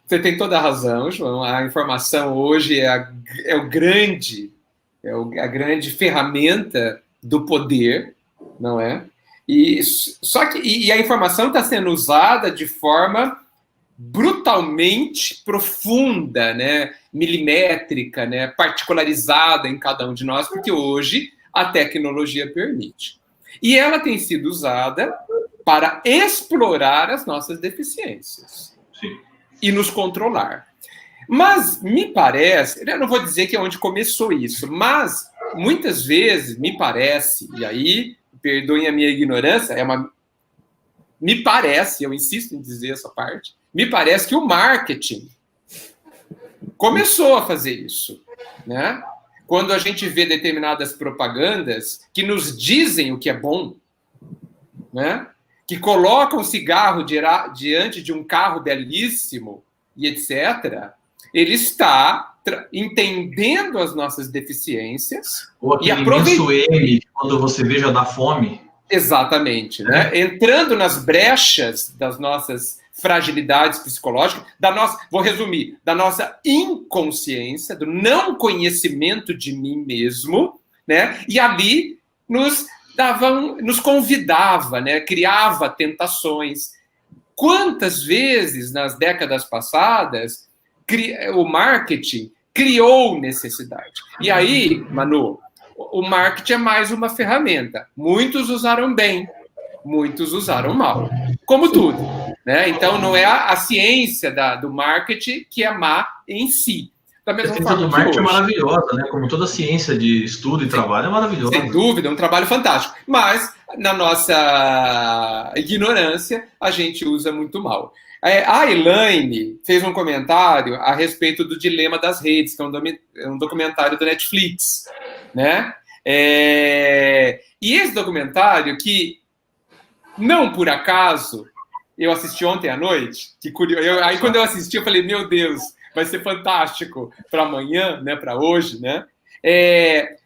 Speaker 3: Você tem toda a razão, João. A informação hoje é a grande ferramenta do poder, não é? E a informação está sendo usada de forma brutalmente profunda, né? Milimétrica, né? Particularizada em cada um de nós, porque hoje a tecnologia permite. E ela tem sido usada para explorar as nossas deficiências.
Speaker 2: Sim.
Speaker 3: E nos controlar. Mas me parece, eu não vou dizer que é onde começou isso, mas muitas vezes me parece, e aí, perdoem a minha ignorância, me parece, eu insisto em dizer essa parte, me parece que o marketing começou a fazer isso, né? Quando a gente vê determinadas propagandas que nos dizem o que é bom, né? Que colocam o cigarro diante de um carro belíssimo e etc., ele está entendendo as nossas deficiências.
Speaker 2: Ou aquele imenso M, quando você veja da fome.
Speaker 3: Exatamente. Né? Entrando nas brechas das nossas fragilidades psicológicas, vou resumir, da nossa inconsciência, do não conhecimento de mim mesmo, né? E ali nos convidava, né? Criava tentações. Quantas vezes, nas décadas passadas, o marketing criou necessidade? E aí, Manu, o marketing é mais uma ferramenta. Muitos usaram bem, muitos usaram mal. Como tudo. Né? Então, não é a ciência do marketing que é má em si.
Speaker 2: A ciência do marketing é maravilhosa, né? Como toda ciência de estudo e trabalho é maravilhosa.
Speaker 3: Sem dúvida, é um trabalho fantástico. Mas, na nossa ignorância, a gente usa muito mal. A Elaine fez um comentário a respeito do Dilema das Redes, que é um documentário do Netflix. Né? E esse documentário, que, não por acaso, eu assisti ontem à noite, que curioso. Aí, quando eu assisti, eu falei, meu Deus, vai ser fantástico para amanhã, né, para hoje, né?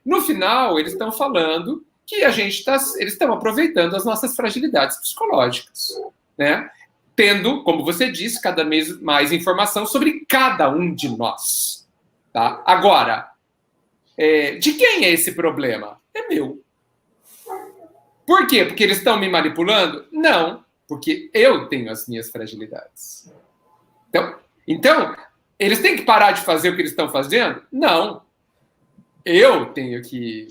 Speaker 3: No final, eles estão falando que eles estão aproveitando as nossas fragilidades psicológicas, né? Tendo, como você disse, cada vez mais informação sobre cada um de nós. Tá? Agora, de quem é esse problema? É meu. Por quê? Porque eles estão me manipulando? Não, porque eu tenho as minhas fragilidades. Então, eles têm que parar de fazer o que eles estão fazendo? Não. Eu tenho que...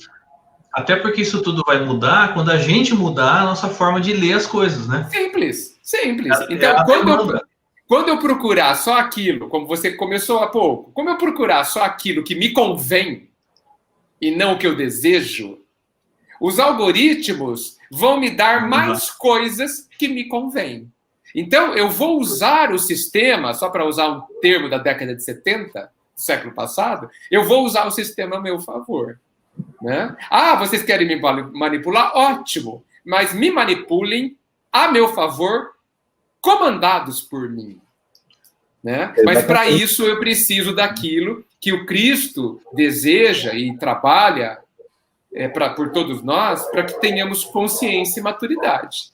Speaker 2: Até porque isso tudo vai mudar quando a gente mudar a nossa forma de ler as coisas, né?
Speaker 3: Simples. Então, quando eu procurar só aquilo, como você começou há pouco, como eu procurar só aquilo que me convém e não o que eu desejo, os algoritmos vão me dar mais coisas que me convêm. Então, eu vou usar o sistema, só para usar um termo da década de 70, do século passado, eu vou usar o sistema a meu favor. Né? Vocês querem me manipular? Ótimo! Mas me manipulem a meu favor, comandados por mim. Né? Mas, para isso, eu preciso daquilo que o Cristo deseja e trabalha por todos nós, para que tenhamos consciência e maturidade.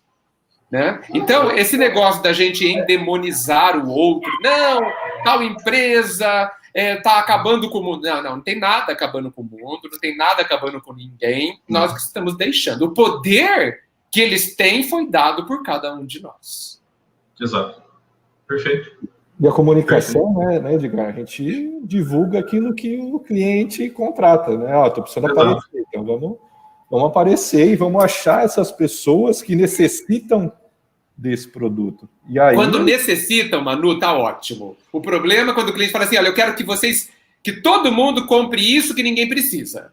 Speaker 3: Né? Então, esse negócio da gente endemonizar o outro, não, tal empresa está acabando com o mundo. Não tem nada acabando com o mundo, não tem nada acabando com ninguém, nós que estamos deixando. O poder que eles têm foi dado por cada um de nós.
Speaker 2: Exato. Perfeito.
Speaker 1: E a comunicação, né, Edgar? A gente divulga aquilo que o cliente contrata, né? Estou precisando aparecer, então vamos aparecer e vamos achar essas pessoas que necessitam desse produto. E aí...
Speaker 3: Quando necessitam, Manu, tá ótimo. O problema é quando o cliente fala assim, olha, eu quero que todo mundo compre isso que ninguém precisa.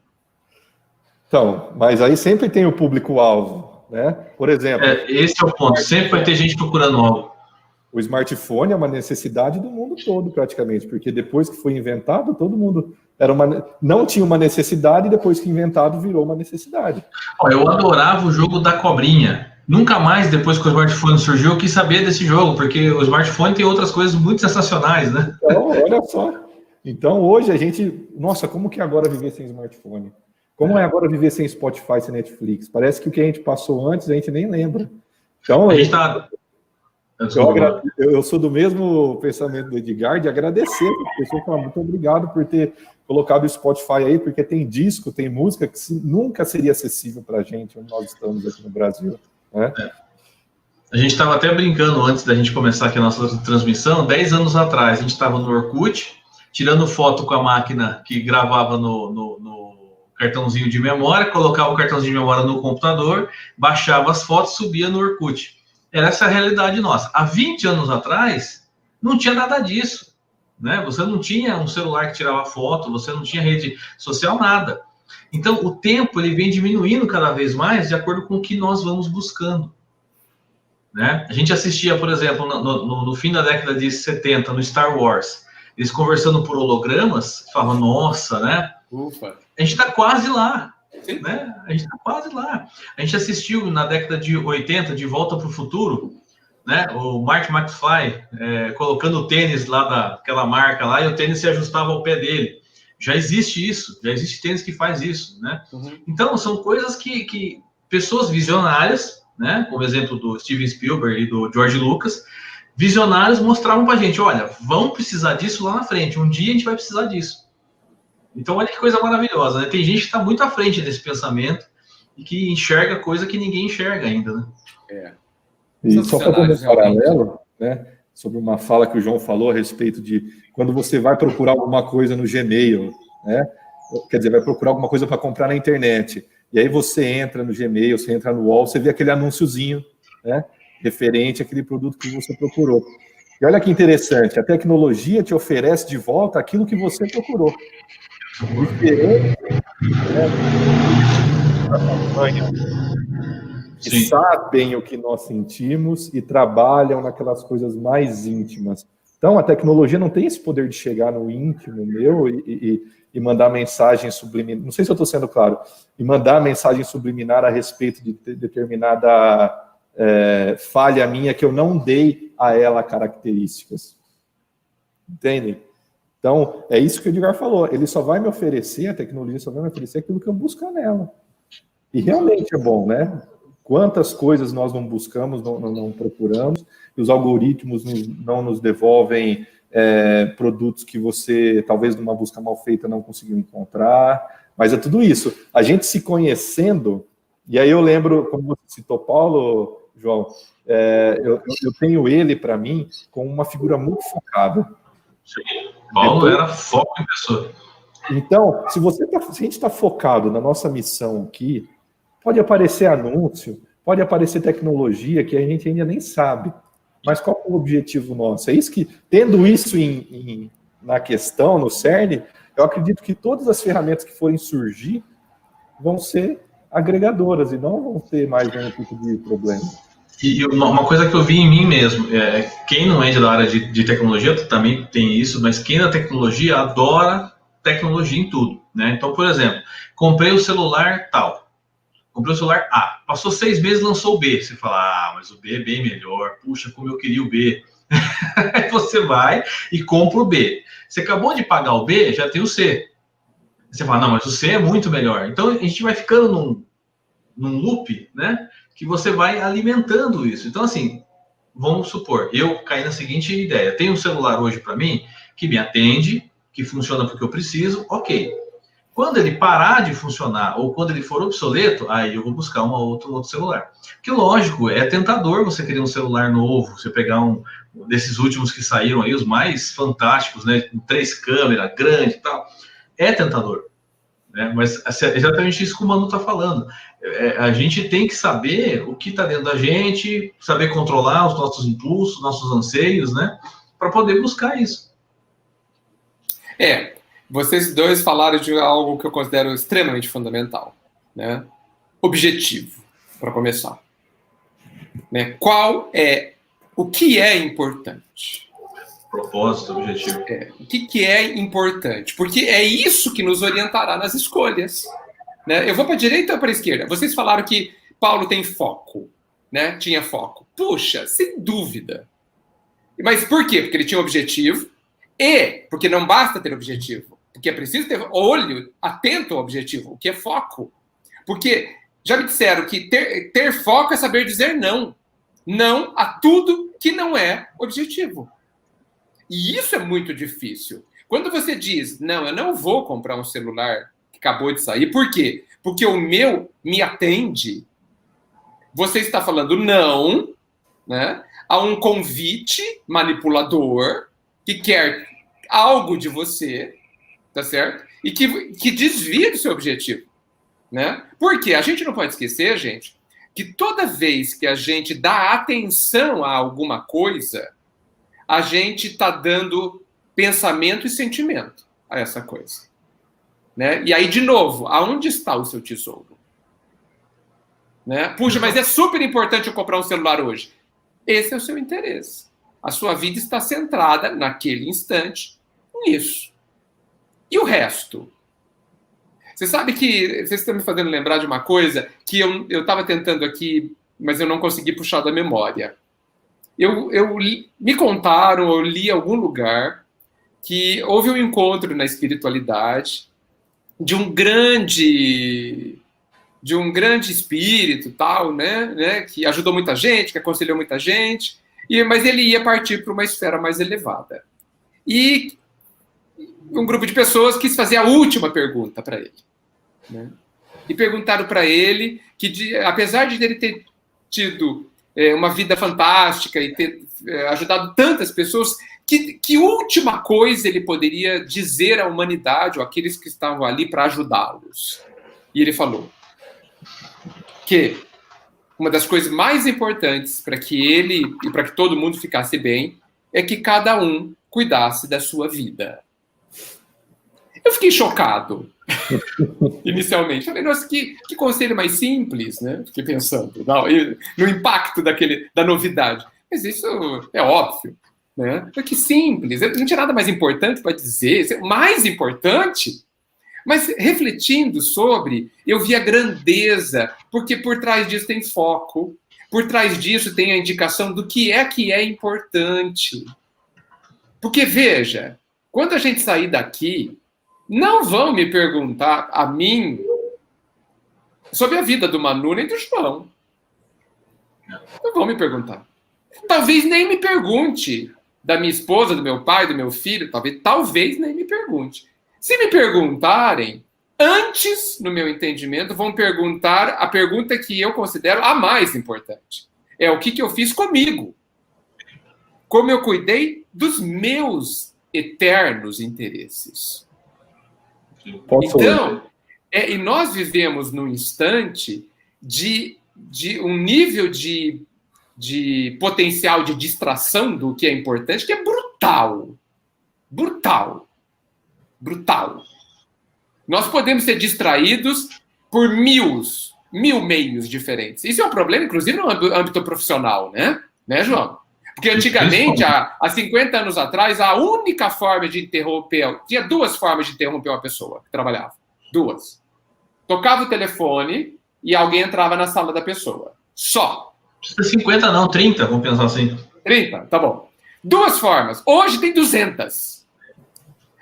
Speaker 1: Então, mas aí sempre tem o público-alvo, né? Por exemplo...
Speaker 2: esse é o ponto, sempre vai ter gente procurando algo.
Speaker 1: O smartphone é uma necessidade do mundo todo, praticamente, porque depois que foi inventado, todo mundo não tinha uma necessidade, e depois que inventado, virou uma necessidade.
Speaker 2: Eu adorava o jogo da cobrinha. Nunca mais, depois que o smartphone surgiu, eu quis saber desse jogo, porque o smartphone tem outras coisas muito sensacionais, né?
Speaker 1: Então, olha só. Então, hoje a gente... Nossa, como que é agora viver sem smartphone? Como é agora viver sem Spotify, sem Netflix? Parece que o que a gente passou antes, a gente nem lembra. Então,
Speaker 2: A gente tá...
Speaker 1: eu sou do mesmo pensamento do Edgar, de agradecer as pessoas, falar muito obrigado por ter colocado o Spotify aí, porque tem disco, tem música que nunca seria acessível para a gente, onde nós estamos aqui no Brasil. Né?
Speaker 2: A gente estava até brincando antes da gente começar aqui a nossa transmissão, 10 anos atrás, a gente estava no Orkut, tirando foto com a máquina que gravava no cartãozinho de memória, colocava o cartãozinho de memória no computador, baixava as fotos, subia no Orkut. Era essa a realidade nossa. Há 20 anos atrás, não tinha nada disso. Né? Você não tinha um celular que tirava foto, você não tinha rede social, nada. Então, o tempo ele vem diminuindo cada vez mais de acordo com o que nós vamos buscando. Né? A gente assistia, por exemplo, no fim da década de 70, no Star Wars, eles conversando por hologramas, falavam, nossa, né?
Speaker 3: Ufa.
Speaker 2: A gente está quase lá. Né? A gente está quase lá. A gente assistiu na década de 80, De Volta para o Futuro, né? O Marty McFly colocando o tênis lá daquela marca lá, e o tênis se ajustava ao pé dele. Já existe isso, já existe tênis que faz isso, né? Uhum. Então, são coisas que pessoas visionárias, né? Como exemplo do Steven Spielberg e do George Lucas, visionários mostravam pra gente, olha, vão precisar disso lá na frente, um dia a gente vai precisar disso. Então, olha que coisa maravilhosa, né? Tem gente que está muito à frente desse pensamento e que enxerga coisa que ninguém enxerga ainda, né?
Speaker 1: E só para fazer um paralelo, né, sobre uma fala que o João falou a respeito de quando você vai procurar alguma coisa no Gmail, né, quer dizer, vai procurar alguma coisa para comprar na internet, e aí você entra no Gmail, você entra no UOL, você vê aquele anúnciozinho, né, referente àquele produto que você procurou. E olha que interessante, a tecnologia te oferece de volta aquilo que você procurou. Diferente, né, da campanha. Que sabem o que nós sentimos e trabalham naquelas coisas mais íntimas. Então, a tecnologia não tem esse poder de chegar no íntimo meu e mandar mensagem subliminar, não sei se eu estou sendo claro, e mandar mensagem subliminar a respeito de determinada falha minha que eu não dei a ela características. Entendem? Então, é isso que o Edgar falou. Ele só vai me oferecer, a tecnologia só vai me oferecer aquilo que eu busco nela. E realmente é bom, né? Quantas coisas nós não buscamos, não procuramos, e os algoritmos não nos devolvem produtos que você, talvez numa busca mal feita, não conseguiu encontrar, mas é tudo isso. A gente se conhecendo, e aí eu lembro, como você citou Paulo, João, eu tenho ele, para mim, como uma figura muito focada.
Speaker 2: Sim, Paulo era foco em pessoa.
Speaker 1: Então, se a gente está focado na nossa missão aqui, pode aparecer anúncio, pode aparecer tecnologia que a gente ainda nem sabe. Mas qual é o objetivo nosso? É isso que, tendo isso na questão, no cerne, eu acredito que todas as ferramentas que forem surgir vão ser agregadoras e não vão ter mais nenhum tipo de problema.
Speaker 2: E uma coisa que eu vi em mim mesmo, quem não é da área de tecnologia também tem isso, mas quem é da tecnologia adora tecnologia em tudo. Né? Então, por exemplo, comprei o celular tal. Comprei o celular A, passou 6 meses, lançou o B. Você fala, mas o B é bem melhor. Puxa, como eu queria o B. Aí você vai e compra o B. Você acabou de pagar o B, já tem o C. Você fala, não, mas o C é muito melhor. Então, a gente vai ficando num loop, né? Que você vai alimentando isso. Então, assim, vamos supor, eu caí na seguinte ideia. Tem um celular hoje para mim que me atende, que funciona porque eu preciso, ok. Quando ele parar de funcionar ou quando ele for obsoleto, aí eu vou buscar um outro celular. Que lógico, é tentador você querer um celular novo, você pegar um desses últimos que saíram aí, os mais fantásticos, né, com 3 câmeras, grande e tal. É tentador. Né? Mas é exatamente isso que o Manu está falando. A gente tem que saber o que está dentro da gente, saber controlar os nossos impulsos, nossos anseios, né, para poder buscar isso.
Speaker 3: Vocês dois falaram de algo que eu considero extremamente fundamental, né? Objetivo, para começar. Né? O que é importante?
Speaker 2: Propósito, objetivo.
Speaker 3: O que é importante? Porque é isso que nos orientará nas escolhas. Né? Eu vou para a direita ou para a esquerda? Vocês falaram que Paulo tem foco. né, tinha foco? Puxa, sem dúvida. Mas por quê? Porque ele tinha objetivo e porque não basta ter objetivo, porque é preciso ter olho atento ao objetivo, o que é foco. Porque já me disseram que ter foco é saber dizer não. Não a tudo que não é objetivo. E isso é muito difícil. Quando você diz, não, eu não vou comprar um celular que acabou de sair, por quê? Porque o meu me atende. Você está falando não, né, a um convite manipulador que quer algo de você, tá certo? E que desvia do seu objetivo, né? Porque a gente não pode esquecer, gente, que toda vez que a gente dá atenção a alguma coisa, a gente está dando pensamento e sentimento a essa coisa, né? E aí, de novo, aonde está o seu tesouro? Né? Puxa, mas é super importante eu comprar um celular hoje. Esse é o seu interesse. A sua vida está centrada, naquele instante, nisso. E o resto? Você sabe que... Vocês estão me fazendo lembrar de uma coisa que eu estava tentando aqui, mas eu não consegui puxar da memória. Me contaram, eu li em algum lugar, que houve um encontro na espiritualidade de um grande espírito, tal, né, que ajudou muita gente, que aconselhou muita gente, mas ele ia partir para uma esfera mais elevada. E um grupo de pessoas quis fazer a última pergunta para ele, né? E perguntaram para ele que, apesar de ele ter tido uma vida fantástica e ter ajudado tantas pessoas, que última coisa ele poderia dizer à humanidade ou àqueles que estavam ali para ajudá-los? E ele falou que uma das coisas mais importantes para que ele e para que todo mundo ficasse bem é que cada um cuidasse da sua vida. Eu fiquei chocado, inicialmente. Falei, nossa, que conselho mais simples, né? Fiquei pensando no impacto da novidade. Mas isso é óbvio, né? Que simples, não tinha nada mais importante para dizer. Mais importante... Mas refletindo sobre, eu vi a grandeza, porque por trás disso tem foco, por trás disso tem a indicação do que é importante. Porque, veja, quando a gente sair daqui, não vão me perguntar a mim sobre a vida do Manu nem do João. Não vão me perguntar. Talvez nem me pergunte da minha esposa, do meu pai, do meu filho, talvez nem me pergunte. Se me perguntarem, antes, no meu entendimento, vão perguntar a pergunta que eu considero a mais importante. É o que eu fiz comigo. Como eu cuidei dos meus eternos interesses. Então, e nós vivemos num instante de um nível de potencial de distração do que é importante, que é brutal. Brutal. Brutal. Nós podemos ser distraídos por mil meios diferentes. Isso é um problema, inclusive, no âmbito profissional, né? Né, João? Porque antigamente, há 50 anos atrás, a única forma de interromper... Tinha duas formas de interromper uma pessoa que trabalhava. Duas. Tocava o telefone e alguém entrava na sala da pessoa. Só.
Speaker 2: Não precisa 50 não, 30, vamos pensar assim.
Speaker 3: 30, tá bom. Duas formas. Hoje tem 200.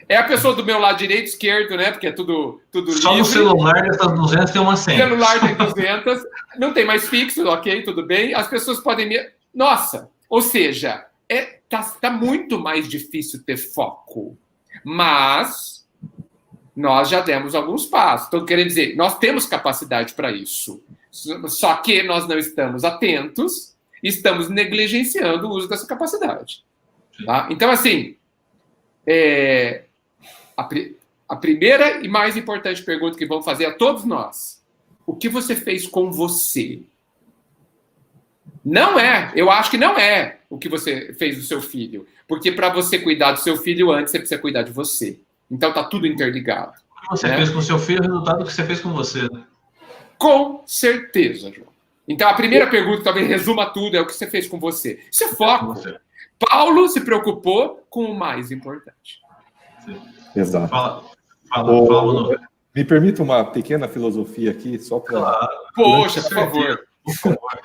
Speaker 3: É a pessoa do meu lado direito, esquerdo, né? Porque é tudo
Speaker 2: só livre. No celular dessas 200 tem uma 100.
Speaker 3: No celular tem 200. Não tem mais fixo, ok, tudo bem. As pessoas podem... Nossa! Ou seja, tá muito mais difícil ter foco. Mas nós já demos alguns passos. Então, querendo dizer, nós temos capacidade para isso. Só que nós não estamos atentos, estamos negligenciando o uso dessa capacidade. Tá? Então, assim... A primeira e mais importante pergunta que vamos fazer a todos nós: o que você fez com você? Não é, eu acho que não é o que você fez do seu filho. Porque para você cuidar do seu filho antes, você precisa cuidar de você. Então tá tudo interligado.
Speaker 2: O que você fez com o seu filho é o resultado do que você fez com você.
Speaker 3: Com certeza, João. Então a primeira pergunta, talvez resuma tudo, é o que você fez com você. Isso é foco. Paulo se preocupou com o mais importante.
Speaker 1: Sim. Exato.
Speaker 2: Fala,
Speaker 1: me permita uma pequena filosofia aqui, só para...
Speaker 3: Poxa, por favor.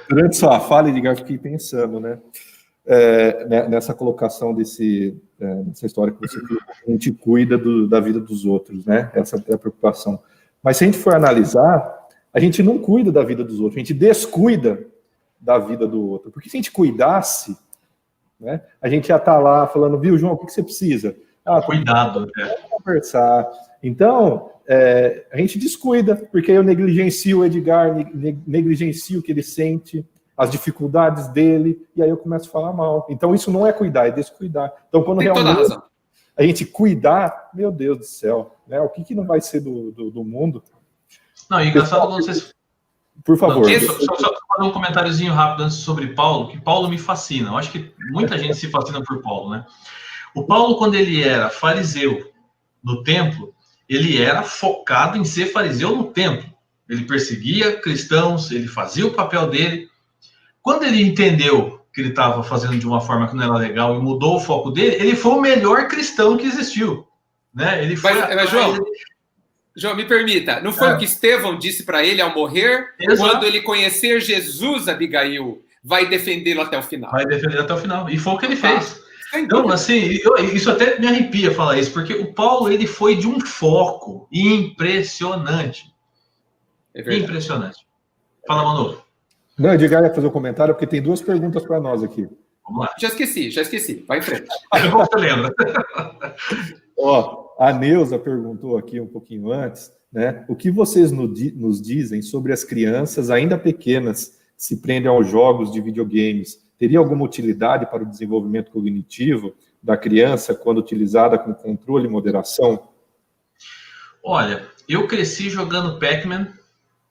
Speaker 1: Durante sua fala, Edgar, fiquei pensando, né? Nessa colocação dessa história que você falou, a gente cuida da vida dos outros, né? Essa é a preocupação. Mas se a gente for analisar, a gente não cuida da vida dos outros, a gente descuida da vida do outro. Porque se a gente cuidasse, né, a gente ia estar lá falando, viu, João, o que você precisa?
Speaker 2: Cuidado.
Speaker 1: Vamos conversar. Então, a gente descuida, porque eu negligencio o Edgar, negligencio o que ele sente, as dificuldades dele, e aí eu começo a falar mal. Então, isso não é cuidar, é descuidar. Então, quando realmente a gente cuidar, meu Deus do céu, né, o que não vai ser do mundo?
Speaker 2: Não, e engraçado quando vocês...
Speaker 1: Por favor.
Speaker 2: Só fazer um comentáriozinho rápido antes sobre Paulo, que Paulo me fascina. Eu acho que muita gente se fascina por Paulo, né? O Paulo, quando ele era fariseu no templo, ele era focado em ser fariseu no templo. Ele perseguia cristãos, ele fazia o papel dele. Quando ele entendeu que ele estava fazendo de uma forma que não era legal e mudou o foco dele, ele foi o melhor cristão que existiu. Né? Ele foi
Speaker 3: mas João, me permita, não foi o que Estevão disse para ele ao morrer? Exato. Quando ele conhecer Jesus, Abigail, vai defendê-lo até o final.
Speaker 2: Vai defendê-lo até o final. E foi o que ele fez. Então, assim, isso até me arrepia falar isso, porque o Paulo, ele foi de um foco impressionante. Impressionante. Fala, Manu.
Speaker 1: Não, Edgar ia fazer um comentário, porque tem duas perguntas para nós aqui.
Speaker 2: Vamos lá.
Speaker 3: Já esqueci. Vai em frente.
Speaker 2: Você lembra.
Speaker 1: A Neuza perguntou aqui um pouquinho antes, né? O que vocês nos dizem sobre as crianças ainda pequenas que se prendem aos jogos de videogames? Teria alguma utilidade para o desenvolvimento cognitivo da criança quando utilizada com controle e moderação?
Speaker 2: Olha, eu cresci jogando Pac-Man,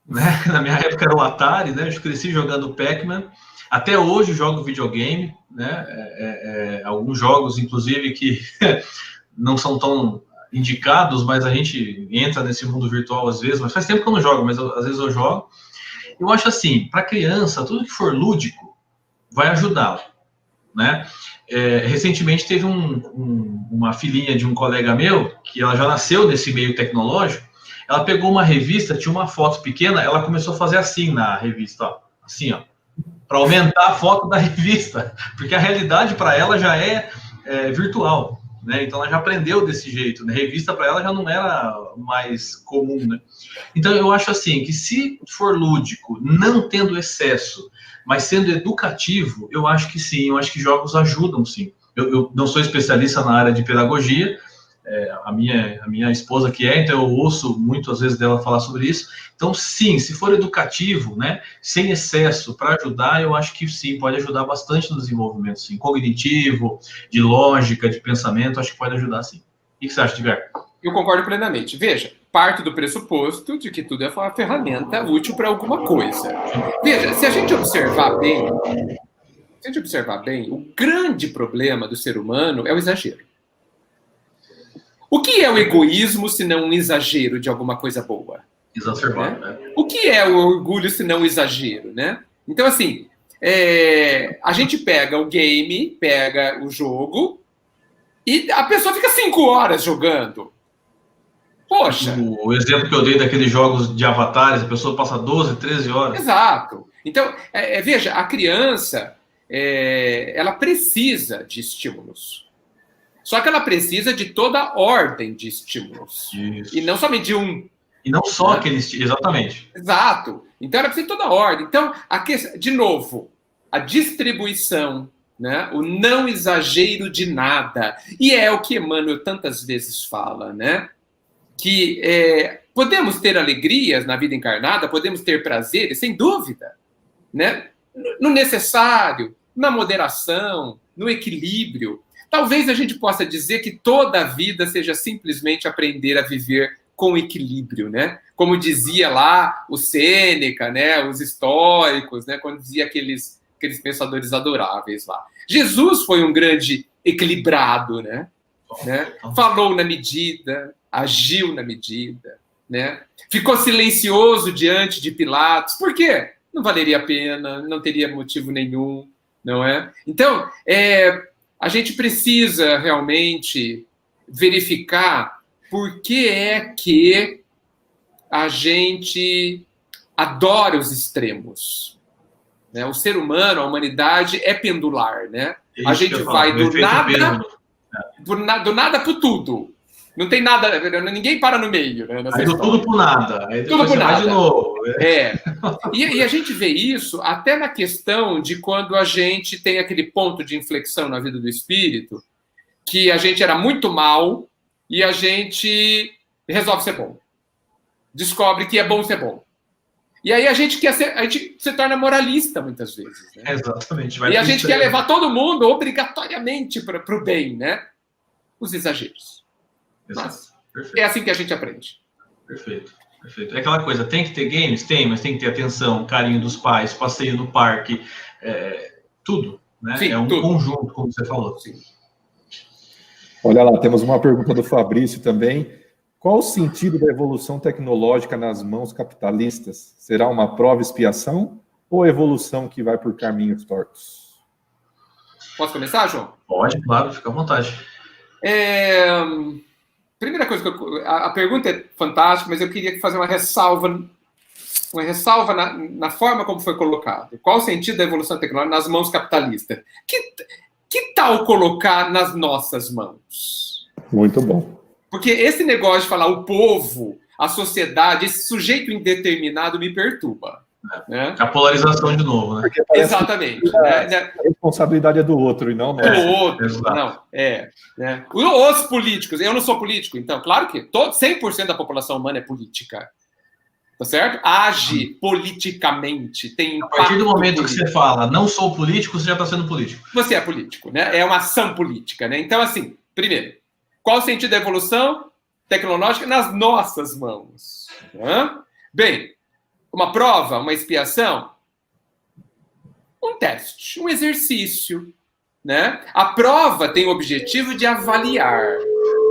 Speaker 2: né? Na minha época era o Atari, né? Eu cresci jogando Pac-Man. Até hoje jogo videogame, né? Alguns jogos, inclusive, que não são tão indicados, mas a gente entra nesse mundo virtual às vezes. Mas faz tempo que eu não jogo, mas às vezes eu jogo. Eu acho assim, para criança, tudo que for lúdico vai ajudá-lo, né? Recentemente teve uma filhinha de um colega meu, que ela já nasceu nesse meio tecnológico. Ela pegou uma revista, tinha uma foto pequena, ela começou a fazer assim na revista, ó, assim, ó, para aumentar a foto da revista, porque a realidade para ela já é virtual, né? Então ela já aprendeu desse jeito, né? Revista para ela já não era mais comum, né? Então eu acho assim que se for lúdico, não tendo excesso, mas sendo educativo, eu acho que sim, eu acho que jogos ajudam sim. Eu não sou especialista na área de pedagogia, a minha esposa que então eu ouço muitas vezes dela falar sobre isso. Então, sim, se for educativo, né, sem excesso, para ajudar, eu acho que sim, pode ajudar bastante no desenvolvimento, sim, cognitivo, de lógica, de pensamento, acho que pode ajudar, sim. O que você acha, Edgar?
Speaker 3: Eu concordo plenamente. Veja, parto do pressuposto de que tudo é uma ferramenta útil para alguma coisa. Veja, se a gente observar bem, o grande problema do ser humano é o exagero. O que é o egoísmo se não um exagero de alguma coisa boa?
Speaker 2: Exacerbado, né?
Speaker 3: O que é o orgulho se não um exagero, né? Então, assim, a gente pega o game, pega o jogo, e a pessoa fica 5 horas jogando. Poxa!
Speaker 2: O exemplo que eu dei daqueles jogos de avatares, a pessoa passa 12, 13 horas.
Speaker 3: Exato. Então, veja, a criança, ela precisa de estímulos. Só que ela precisa de toda ordem de estímulos.
Speaker 2: Isso.
Speaker 3: E não somente de um.
Speaker 2: E não só aquele estímulo, exatamente.
Speaker 3: Exato. Então, ela precisa de toda ordem. Então, de novo, a distribuição, né? O não exagero de nada. E é o que Emmanuel tantas vezes fala, né? Que podemos ter alegrias na vida encarnada, podemos ter prazeres, sem dúvida, né? No necessário, na moderação, no equilíbrio. Talvez a gente possa dizer que toda a vida seja simplesmente aprender a viver com equilíbrio, né? Como dizia lá o Sêneca, né? Os estoicos, né? Quando dizia aqueles pensadores adoráveis lá. Jesus foi um grande equilibrado, né? Falou na medida, agiu na medida, né? Ficou silencioso diante de Pilatos. Por quê? Não valeria a pena, não teria motivo nenhum, não é? Então, a gente precisa realmente verificar por que é que a gente adora os extremos. né? O ser humano, a humanidade é pendular, né? A gente vai do nada para o tudo. Não tem nada, ninguém para no meio, né?
Speaker 2: Aí do tudo pro nada. Aí
Speaker 3: tudo pro nada.
Speaker 2: De novo.
Speaker 3: E a gente vê isso até na questão de quando a gente tem aquele ponto de inflexão na vida do espírito, que a gente era muito mal e a gente resolve ser bom. Descobre que é bom ser bom. E aí a gente se torna moralista muitas vezes. Né?
Speaker 2: Exatamente.
Speaker 3: E a gente quer levar todo mundo obrigatoriamente para o bem, né? Os exageros. Mas é assim que a gente aprende.
Speaker 2: Perfeito. É aquela coisa, tem que ter games? Tem, mas tem que ter atenção, carinho dos pais, passeio no parque, tudo. Né?
Speaker 3: Sim,
Speaker 2: tudo. Conjunto, como você falou.
Speaker 3: Sim.
Speaker 1: Olha lá, temos uma pergunta do Fabrício também. Qual o sentido da evolução tecnológica nas mãos capitalistas? Será uma prova e expiação ou evolução que vai por caminhos tortos?
Speaker 3: Posso começar, João?
Speaker 2: Pode, claro, fica à vontade.
Speaker 3: Primeira coisa, a pergunta é fantástica, mas eu queria fazer uma ressalva na forma como foi colocado. Qual o sentido da evolução tecnológica nas mãos capitalistas? Que tal colocar nas nossas mãos?
Speaker 1: Muito bom.
Speaker 3: Porque esse negócio de falar o povo, a sociedade, esse sujeito indeterminado me perturba. Né?
Speaker 2: A polarização de novo, né?
Speaker 3: Exatamente.
Speaker 1: A responsabilidade é do outro e não nossa.
Speaker 3: Do outro, não. Né? Os políticos, eu não sou político, então, claro que 100% da população humana é política. Tá certo? Age politicamente, tem impacto.
Speaker 2: A partir do momento que você fala, não sou político, você já está sendo político.
Speaker 3: Você é político, né? É uma ação política, né? Então, assim, primeiro, qual o sentido da evolução tecnológica nas nossas mãos? Bem, uma prova, uma expiação, um teste, um exercício, né? A prova tem o objetivo de avaliar,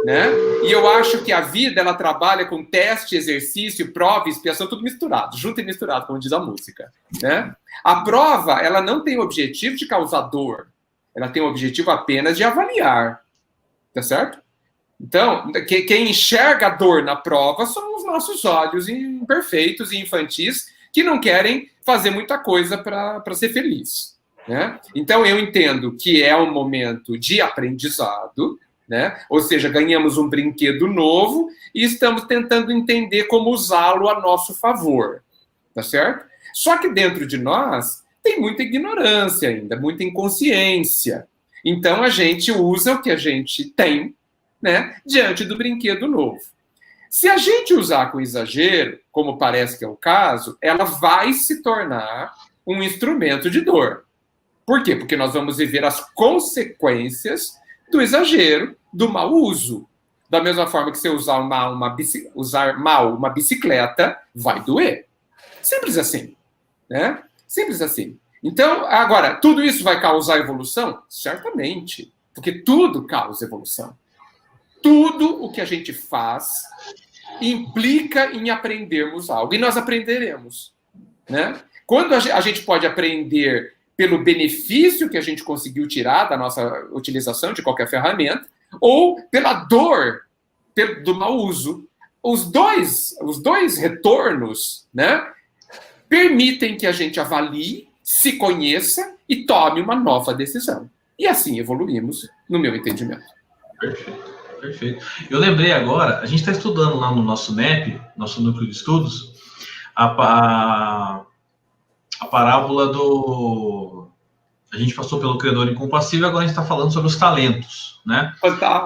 Speaker 3: né? E eu acho que a vida, ela trabalha com teste, exercício, prova, expiação, tudo misturado, junto e misturado, como diz a música, né? A prova, ela não tem o objetivo de causar dor, ela tem o objetivo apenas de avaliar, tá certo? Então, quem enxerga a dor na prova são os nossos olhos imperfeitos e infantis que não querem fazer muita coisa para ser feliz. Né? Então, eu entendo que é um momento de aprendizado, né? Ou seja, ganhamos um brinquedo novo e estamos tentando entender como usá-lo a nosso favor. Tá certo? Só que dentro de nós tem muita ignorância ainda, muita inconsciência. Então, a gente usa o que a gente tem, né, diante do brinquedo novo. Se a gente usar com exagero, como parece que é o caso, ela vai se tornar um instrumento de dor. Por quê? Porque nós vamos viver as consequências do exagero, do mau uso. Da mesma forma que se usar mal uma bicicleta, vai doer. Simples assim. Né? Simples assim. Então, agora, tudo isso vai causar evolução? Certamente. Porque tudo causa evolução. Tudo o que a gente faz implica em aprendermos algo. E nós aprenderemos. Né? Quando a gente pode aprender pelo benefício que a gente conseguiu tirar da nossa utilização de qualquer ferramenta, ou pela dor do mau uso. Os dois retornos, né, permitem que a gente avalie, se conheça e tome uma nova decisão. E assim evoluímos, no meu entendimento.
Speaker 2: Perfeito. Eu lembrei agora, a gente está estudando lá no nosso NEP, nosso núcleo de estudos, a parábola do... A gente passou pelo credor incompassível, agora a gente está falando sobre os talentos, né?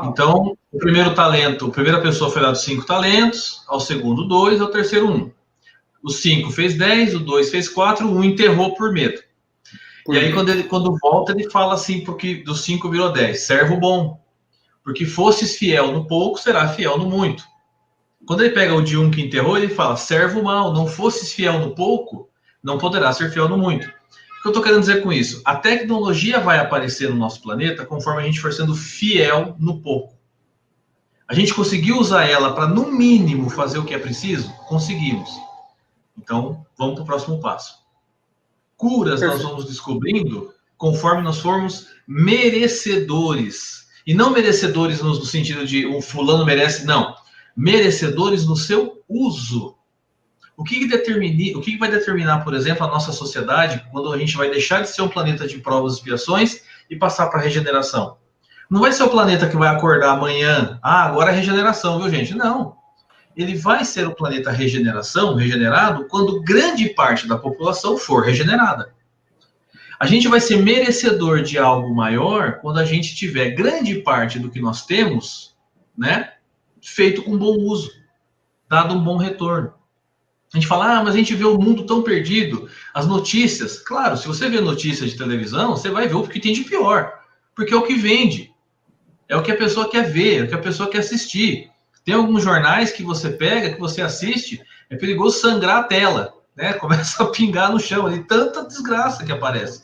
Speaker 2: Então, o primeiro talento, a primeira pessoa foi dado 5 talentos, ao segundo 2, ao terceiro 1. O 5 fez 10, o 2 fez 4, o 1 enterrou por medo. E aí, quando volta, ele fala assim, porque do 5 virou 10, servo bom. Porque fostes fiel no pouco, será fiel no muito. Quando ele pega o de 1 que enterrou, ele fala, servo mal, não fostes fiel no pouco, não poderá ser fiel no muito. O que eu estou querendo dizer com isso? A tecnologia vai aparecer no nosso planeta conforme a gente for sendo fiel no pouco. A gente conseguiu usar ela para, no mínimo, fazer o que é preciso? Conseguimos. Então, vamos para o próximo passo. Curas nós vamos descobrindo conforme nós formos merecedores. E não merecedores no sentido de um fulano merece, não. Merecedores no seu uso. O que vai determinar, por exemplo, a nossa sociedade quando a gente vai deixar de ser um planeta de provas e expiações e passar para a regeneração? Não vai ser o planeta que vai acordar amanhã, agora é regeneração, viu, gente? Não. Ele vai ser o planeta regenerado, quando grande parte da população for regenerada. A gente vai ser merecedor de algo maior quando a gente tiver grande parte do que nós temos, né, feito com bom uso, dado um bom retorno. A gente fala, mas a gente vê o mundo tão perdido, as notícias. Claro, se você vê notícias de televisão, você vai ver o que tem de pior, porque é o que vende, é o que a pessoa quer ver, é o que a pessoa quer assistir. Tem alguns jornais que você pega, que você assiste, é perigoso sangrar a tela, né? Começa a pingar no chão ali, tanta desgraça que aparece.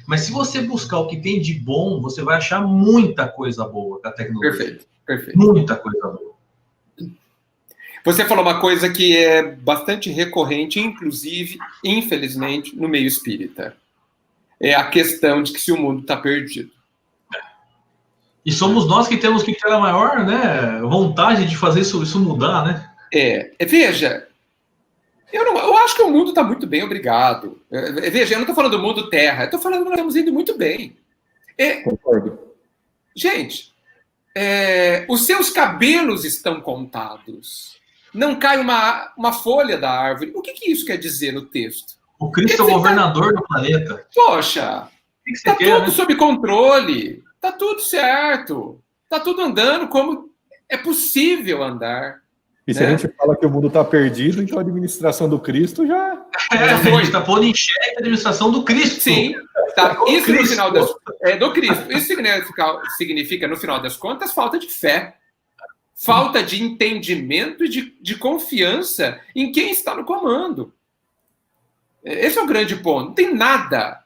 Speaker 2: Mas se você buscar o que tem de bom, você vai achar muita coisa boa da tecnologia.
Speaker 3: Perfeito.
Speaker 2: Muita coisa boa.
Speaker 3: Você falou uma coisa que é bastante recorrente, inclusive, infelizmente, no meio espírita. É a questão de que se o mundo está perdido.
Speaker 2: E somos nós que temos que ter a maior, né, vontade de fazer isso mudar, né?
Speaker 3: Veja, eu acho que o mundo está muito bem, obrigado. Veja, eu não estou falando do mundo terra, eu estou falando que nós estamos indo muito bem.
Speaker 1: Concordo.
Speaker 3: Gente, os seus cabelos estão contados. Não cai uma folha da árvore. O que isso quer dizer no texto?
Speaker 2: O Cristo é o governador do planeta.
Speaker 3: Poxa, está tudo sob controle. Está tudo certo. Está tudo andando como é possível andar.
Speaker 1: E se a gente fala que o mundo está perdido, então a administração do Cristo já...
Speaker 2: A gente está pondo em xeque a administração do Cristo.
Speaker 3: Sim. Tá. Isso Cristo. No final do Cristo. Isso significa, no final das contas, falta de fé. Falta de entendimento e de confiança em quem está no comando. Esse é o grande ponto. Não tem nada.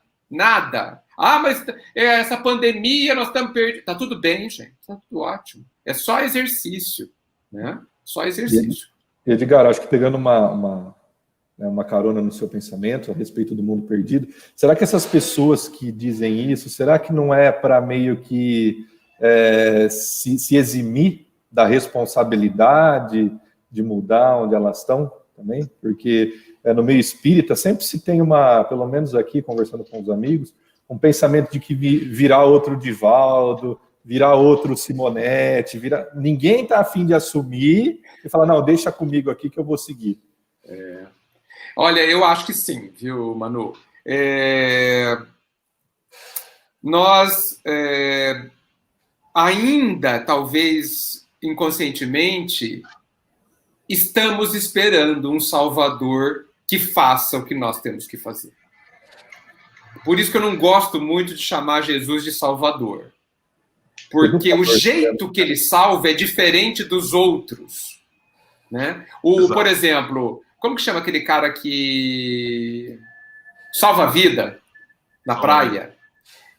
Speaker 3: Mas essa pandemia, nós estamos perdidos. Está tudo bem, gente. Está tudo ótimo. É só exercício. Né? Só exercício.
Speaker 1: Edgar, acho que pegando uma carona no seu pensamento a respeito do mundo perdido, será que essas pessoas que dizem isso, será que não é para meio que se eximir da responsabilidade de mudar onde elas estão também? Porque no meio espírita sempre se tem pelo menos aqui, conversando com os amigos, um pensamento de que virá outro Divaldo, virá outro Simonetti, ninguém está a fim de assumir e falar, não, deixa comigo aqui que eu vou seguir.
Speaker 3: Olha, eu acho que sim, viu, Manu? Nós ainda, talvez inconscientemente, estamos esperando um Salvador que faça o que nós temos que fazer. Por isso que eu não gosto muito de chamar Jesus de Salvador. Porque o jeito que ele salva é diferente dos outros. Né? Por exemplo, como que chama aquele cara que salva a vida na praia?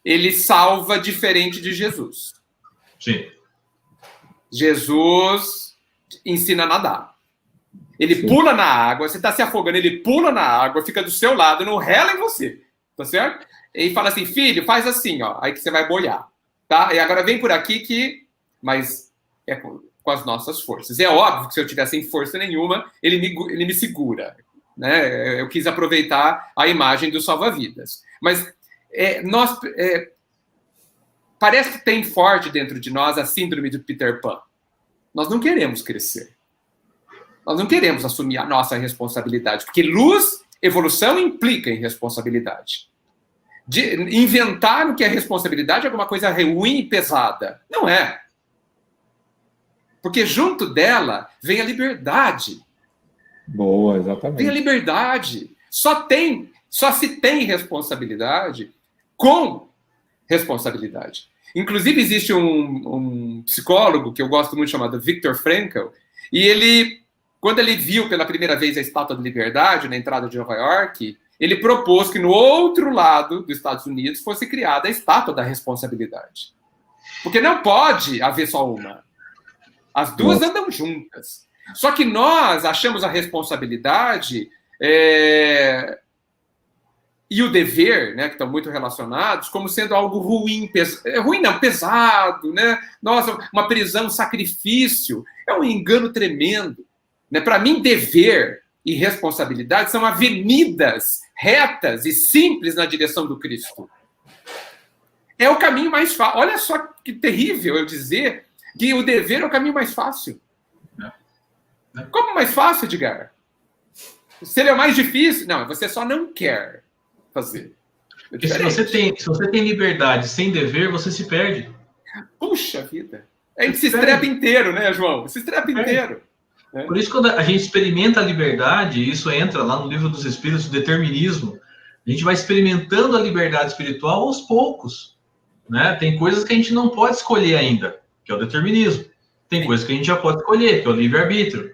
Speaker 3: Ele salva diferente de Jesus.
Speaker 2: Sim.
Speaker 3: Jesus ensina a nadar. Ele pula na água, você está se afogando, ele pula na água, fica do seu lado, não rela em você. Tá certo? E fala assim, filho, faz assim, ó, aí que você vai boiar. Tá? E agora vem por aqui mas é com as nossas forças. É óbvio que se eu tiver sem força nenhuma, ele me segura. Né? Eu quis aproveitar a imagem do salva-vidas. Mas parece que tem forte dentro de nós a síndrome do Peter Pan. Nós não queremos crescer. Nós não queremos assumir a nossa responsabilidade, porque evolução implica em responsabilidade. Inventar o que é responsabilidade é alguma coisa ruim e pesada. Não é. Porque junto dela vem a liberdade.
Speaker 1: Boa, exatamente.
Speaker 3: Vem a liberdade. Só se tem responsabilidade com responsabilidade. Inclusive, existe um psicólogo que eu gosto muito, chamado Viktor Frankl, e ele, quando ele viu pela primeira vez a Estátua da Liberdade na entrada de Nova York, ele propôs que no outro lado dos Estados Unidos fosse criada a Estátua da Responsabilidade. Porque não pode haver só uma. As duas andam juntas. Só que nós achamos a responsabilidade e o dever, né, que estão muito relacionados, como sendo algo ruim, pesado, né? Nossa, uma prisão, um sacrifício. É um engano tremendo. Né? Para mim, dever e responsabilidade são avenidas retas e simples na direção do Cristo. É o caminho mais fácil. Olha só que terrível eu dizer que o dever é o caminho mais fácil. Como mais fácil, Edgar? Se ele é o mais difícil, não, você só não quer fazer.
Speaker 2: Porque se você tem liberdade sem dever, você se perde.
Speaker 3: Puxa vida. A gente se estrepa inteiro, né, João? Se estrepa inteiro.
Speaker 2: Por isso, quando a gente experimenta a liberdade, isso entra lá no Livro dos Espíritos, o determinismo, a gente vai experimentando a liberdade espiritual aos poucos. Né? Tem coisas que a gente não pode escolher ainda, que é o determinismo. Tem coisas que a gente já pode escolher, que é o livre-arbítrio.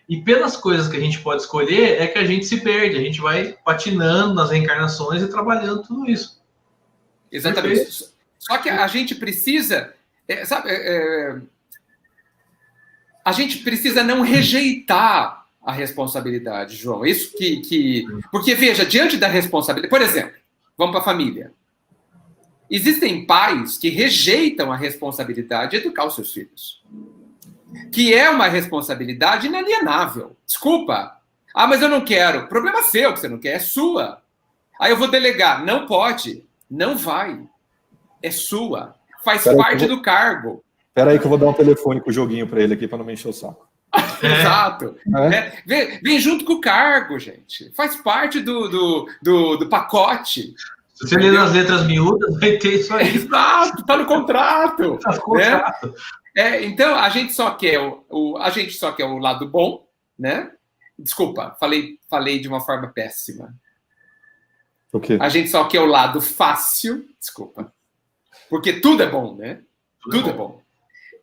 Speaker 2: E pelas coisas que a gente pode escolher, é que a gente se perde. A gente vai patinando nas reencarnações e trabalhando tudo isso.
Speaker 3: Exatamente. Perfeito. Só que a gente precisa... a gente precisa não rejeitar a responsabilidade, João. Isso Porque, veja, diante da responsabilidade... Por exemplo, vamos para a família. Existem pais que rejeitam a responsabilidade de educar os seus filhos. Que é uma responsabilidade inalienável. Desculpa. Ah, mas eu não quero. Problema seu que você não quer, é sua. Aí eu vou delegar. Não pode. Não vai. É sua. Faz parte do cargo.
Speaker 1: Espera aí que eu vou dar um telefone com o joguinho para ele aqui, para não me encher o saco.
Speaker 3: Exato. Vem junto com o cargo, gente. Faz parte do pacote.
Speaker 2: Se você ler nas letras miúdas, vai ter isso aí.
Speaker 3: Exato, está no contrato.
Speaker 2: Tá no contrato.
Speaker 3: Então, a gente só quer o lado bom, né? Desculpa, falei de uma forma péssima.
Speaker 1: O quê?
Speaker 3: A gente só quer o lado fácil, desculpa. Porque tudo é bom, né? Tudo é bom.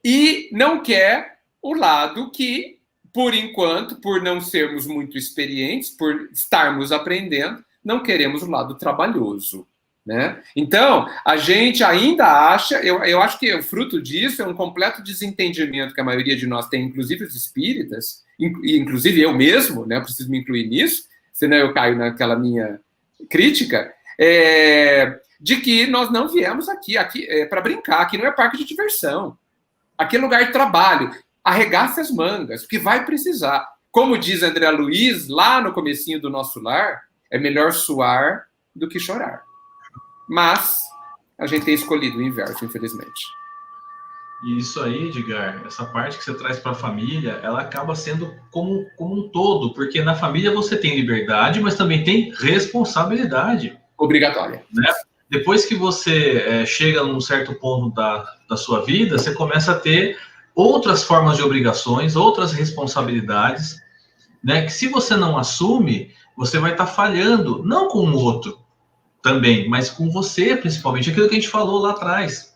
Speaker 3: E não quer o lado que, por enquanto, por não sermos muito experientes, por estarmos aprendendo, não queremos o lado trabalhoso, né? Então, a gente ainda acha, eu acho que o fruto disso é um completo desentendimento que a maioria de nós tem, inclusive os espíritas, e inclusive eu mesmo, né? Eu preciso me incluir nisso, senão eu caio naquela minha crítica, de que nós não viemos aqui para brincar, aqui não é parque de diversão, aqui é lugar de trabalho, arregace as mangas, porque vai precisar. Como diz André Luiz, lá no comecinho do Nosso Lar, é melhor suar do que chorar. Mas a gente tem escolhido o inverso, infelizmente.
Speaker 2: E isso aí, Edgar, essa parte que você traz para a família, ela acaba sendo como um todo, porque na família você tem liberdade, mas também tem responsabilidade.
Speaker 3: Obrigatória.
Speaker 2: Né? Depois que você chega num certo ponto da sua vida, você começa a ter outras formas de obrigações, outras responsabilidades, né? Que se você não assume, você vai estar falhando, não com o outro também, mas com você, principalmente, aquilo que a gente falou lá atrás.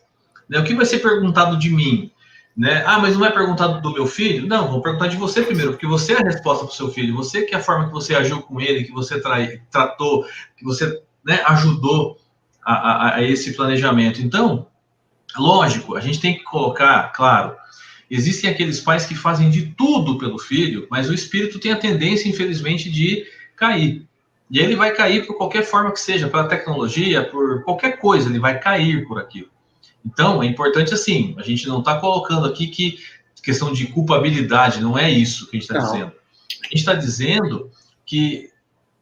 Speaker 2: Né? O que vai ser perguntado de mim? Né? Ah, mas não é perguntado do meu filho? Não, vou perguntar de você primeiro, porque você é a resposta para o seu filho, você que é a forma que você agiu com ele, que você tratou, que você, né, ajudou a esse planejamento. Então, lógico, a gente tem que colocar, claro, existem aqueles pais que fazem de tudo pelo filho, mas o espírito tem a tendência, infelizmente, de cair. E ele vai cair por qualquer forma que seja, pela tecnologia, por qualquer coisa, ele vai cair por aquilo. Então, é importante, assim, a gente não está colocando aqui que questão de culpabilidade, não é isso que a gente está dizendo. A gente está dizendo que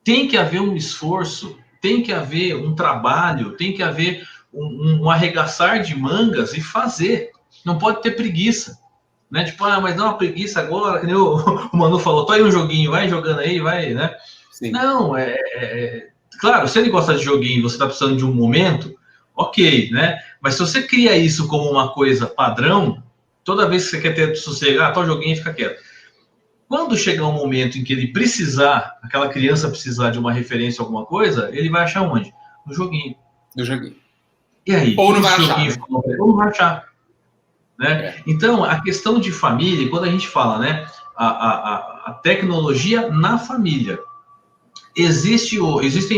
Speaker 2: tem que haver um esforço, tem que haver um trabalho, tem que haver um arregaçar de mangas e fazer. Não pode ter preguiça. Né? Tipo, mas não, uma preguiça agora, que nem o Manu falou, tô aí um joguinho, vai jogando aí, vai, né? Sim. Não, claro, se ele gosta de joguinho e você está precisando de um momento, ok, né? Mas se você cria isso como uma coisa padrão, toda vez que você quer ter sossego, tá o joguinho e fica quieto. Quando chegar um momento em que ele precisar, aquela criança precisar de uma referência a alguma coisa, ele vai achar onde? No joguinho.
Speaker 3: No joguinho.
Speaker 2: E aí?
Speaker 3: Ou não vai achar.
Speaker 2: Ou não vai achar. Né? Então, a questão de família, quando a gente fala, né, a tecnologia na família, existem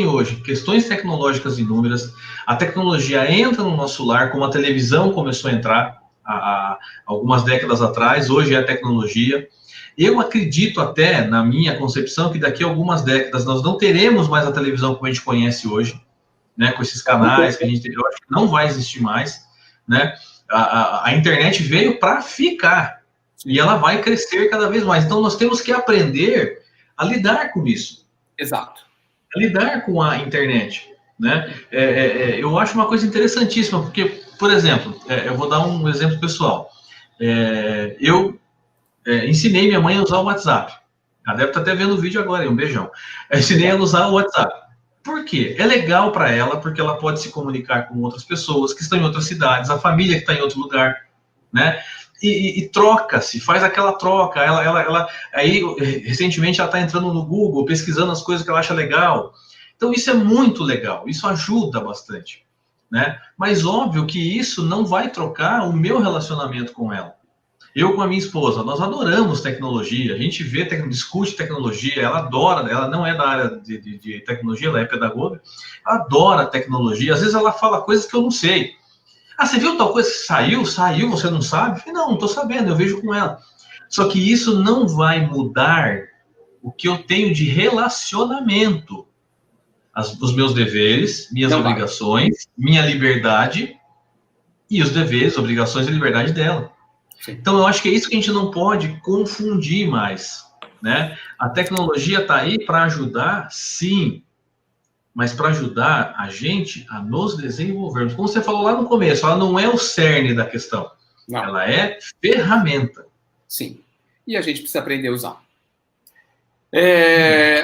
Speaker 2: hoje questões tecnológicas inúmeras, a tecnologia entra no nosso lar, como a televisão começou a entrar há algumas décadas atrás, hoje é a tecnologia. Eu acredito até, na minha concepção, que daqui a algumas décadas nós não teremos mais a televisão como a gente conhece hoje, né, com esses canais que a gente tem, eu acho que não vai existir mais, né? A internet veio para ficar e ela vai crescer cada vez mais. Então, nós temos que aprender a lidar com isso.
Speaker 3: Exato.
Speaker 2: A lidar com a internet, né? Eu acho uma coisa interessantíssima, porque, por exemplo, eu vou dar um exemplo pessoal. Eu ensinei minha mãe a usar o WhatsApp. Ela deve estar até vendo o vídeo agora, um beijão. Eu ensinei ela a usar o WhatsApp. Por quê? É legal para ela, porque ela pode se comunicar com outras pessoas que estão em outras cidades, a família que está em outro lugar, né? E troca-se, faz aquela troca. Aí, recentemente, ela está entrando no Google, pesquisando as coisas que ela acha legal. Então, isso é muito legal, isso ajuda bastante, né? Mas, óbvio que isso não vai trocar o meu relacionamento com ela. Eu com a minha esposa, nós adoramos tecnologia, a gente discute tecnologia, ela adora, ela não é da área de tecnologia, ela é pedagoga, ela adora tecnologia, às vezes ela fala coisas que eu não sei. Ah, você viu tal coisa que saiu, você não sabe? Eu falei, não estou sabendo, eu vejo com ela. Só que isso não vai mudar o que eu tenho de relacionamento, os meus deveres, minhas obrigações, minha liberdade e os deveres, obrigações e liberdade dela. Então, eu acho que é isso que a gente não pode confundir mais, né? A tecnologia está aí para ajudar, sim, mas para ajudar a gente a nos desenvolvermos. Como você falou lá no começo, ela não é o cerne da questão. Não. Ela é ferramenta.
Speaker 3: Sim. E a gente precisa aprender a usar.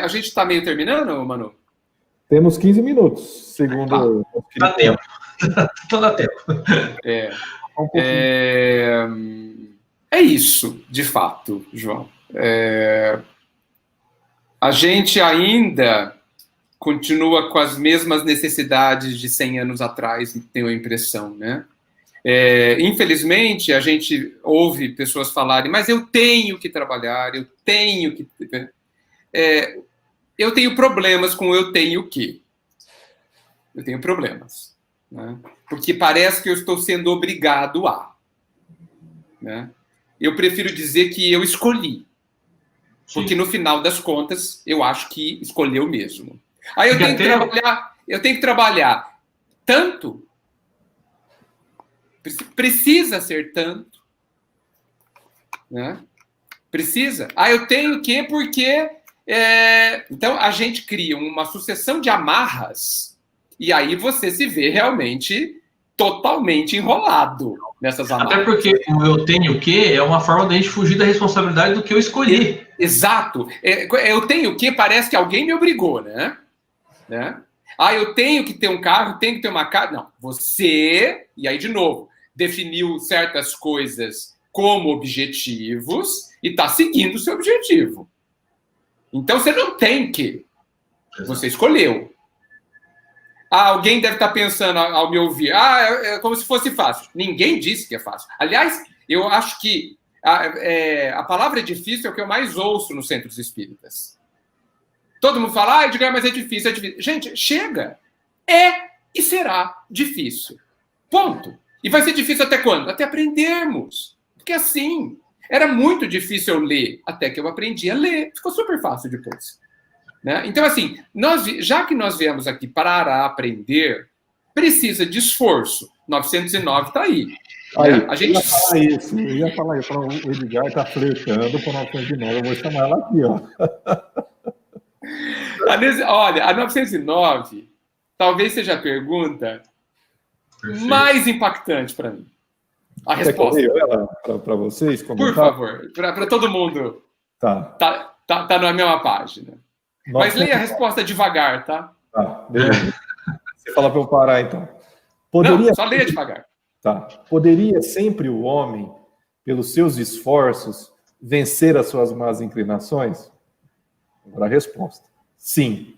Speaker 3: A gente está meio terminando, Manu?
Speaker 1: Temos 15 minutos, segundo...
Speaker 2: Dá tempo. Então dá tempo.
Speaker 3: É isso, de fato, João. A gente ainda continua com as mesmas necessidades de 100 anos atrás, tenho a impressão, né? Infelizmente, a gente ouve pessoas falarem, mas eu tenho que trabalhar, eu tenho que... eu tenho problemas com eu tenho que. Eu tenho problemas, né? Porque parece que eu estou sendo obrigado a. Né? Eu prefiro dizer que eu escolhi. Porque no final das contas, eu acho que escolheu mesmo. Aí eu tenho que trabalhar tanto, precisa ser tanto, né? Precisa. Eu tenho que, porque... Então, a gente cria uma sucessão de amarras e aí você se vê realmente totalmente enrolado nessas amarras.
Speaker 2: Até porque o eu tenho que é uma forma de a gente fugir da responsabilidade do que eu escolhi.
Speaker 3: Exato. Eu tenho que, parece que alguém me obrigou, né? Eu tenho que ter um carro, tenho que ter uma casa. Não, você, e aí de novo, definiu certas coisas como objetivos e está seguindo o seu objetivo. Então, você não tem que. Você escolheu. Alguém deve estar pensando ao me ouvir. É como se fosse fácil. Ninguém disse que é fácil. Aliás, eu acho que a palavra difícil é o que eu mais ouço nos centros espíritas. Todo mundo fala, Edgar, mas é difícil, é difícil. Gente, chega. E será difícil. Ponto. E vai ser difícil até quando? Até aprendermos. Porque assim... Era muito difícil eu ler, até que eu aprendi a ler. Ficou super fácil depois. Né? Então, assim, já que nós viemos aqui para aprender, precisa de esforço. 909 está aí. Né? A gente...
Speaker 1: Eu ia falar isso. O Edgar está flertando com a 909. Eu vou chamar ela aqui, ó.
Speaker 3: Olha, a 909 talvez seja a pergunta mais impactante para mim. A resposta.
Speaker 1: Para vocês?
Speaker 3: Por favor, para todo mundo. Tá na mesma página. Mas leia a resposta devagar, tá?
Speaker 1: Tá, beleza. Você fala para eu parar, então.
Speaker 3: Não, só leia devagar.
Speaker 1: Tá. Poderia sempre o homem, pelos seus esforços, vencer as suas más inclinações? Agora a resposta. Sim.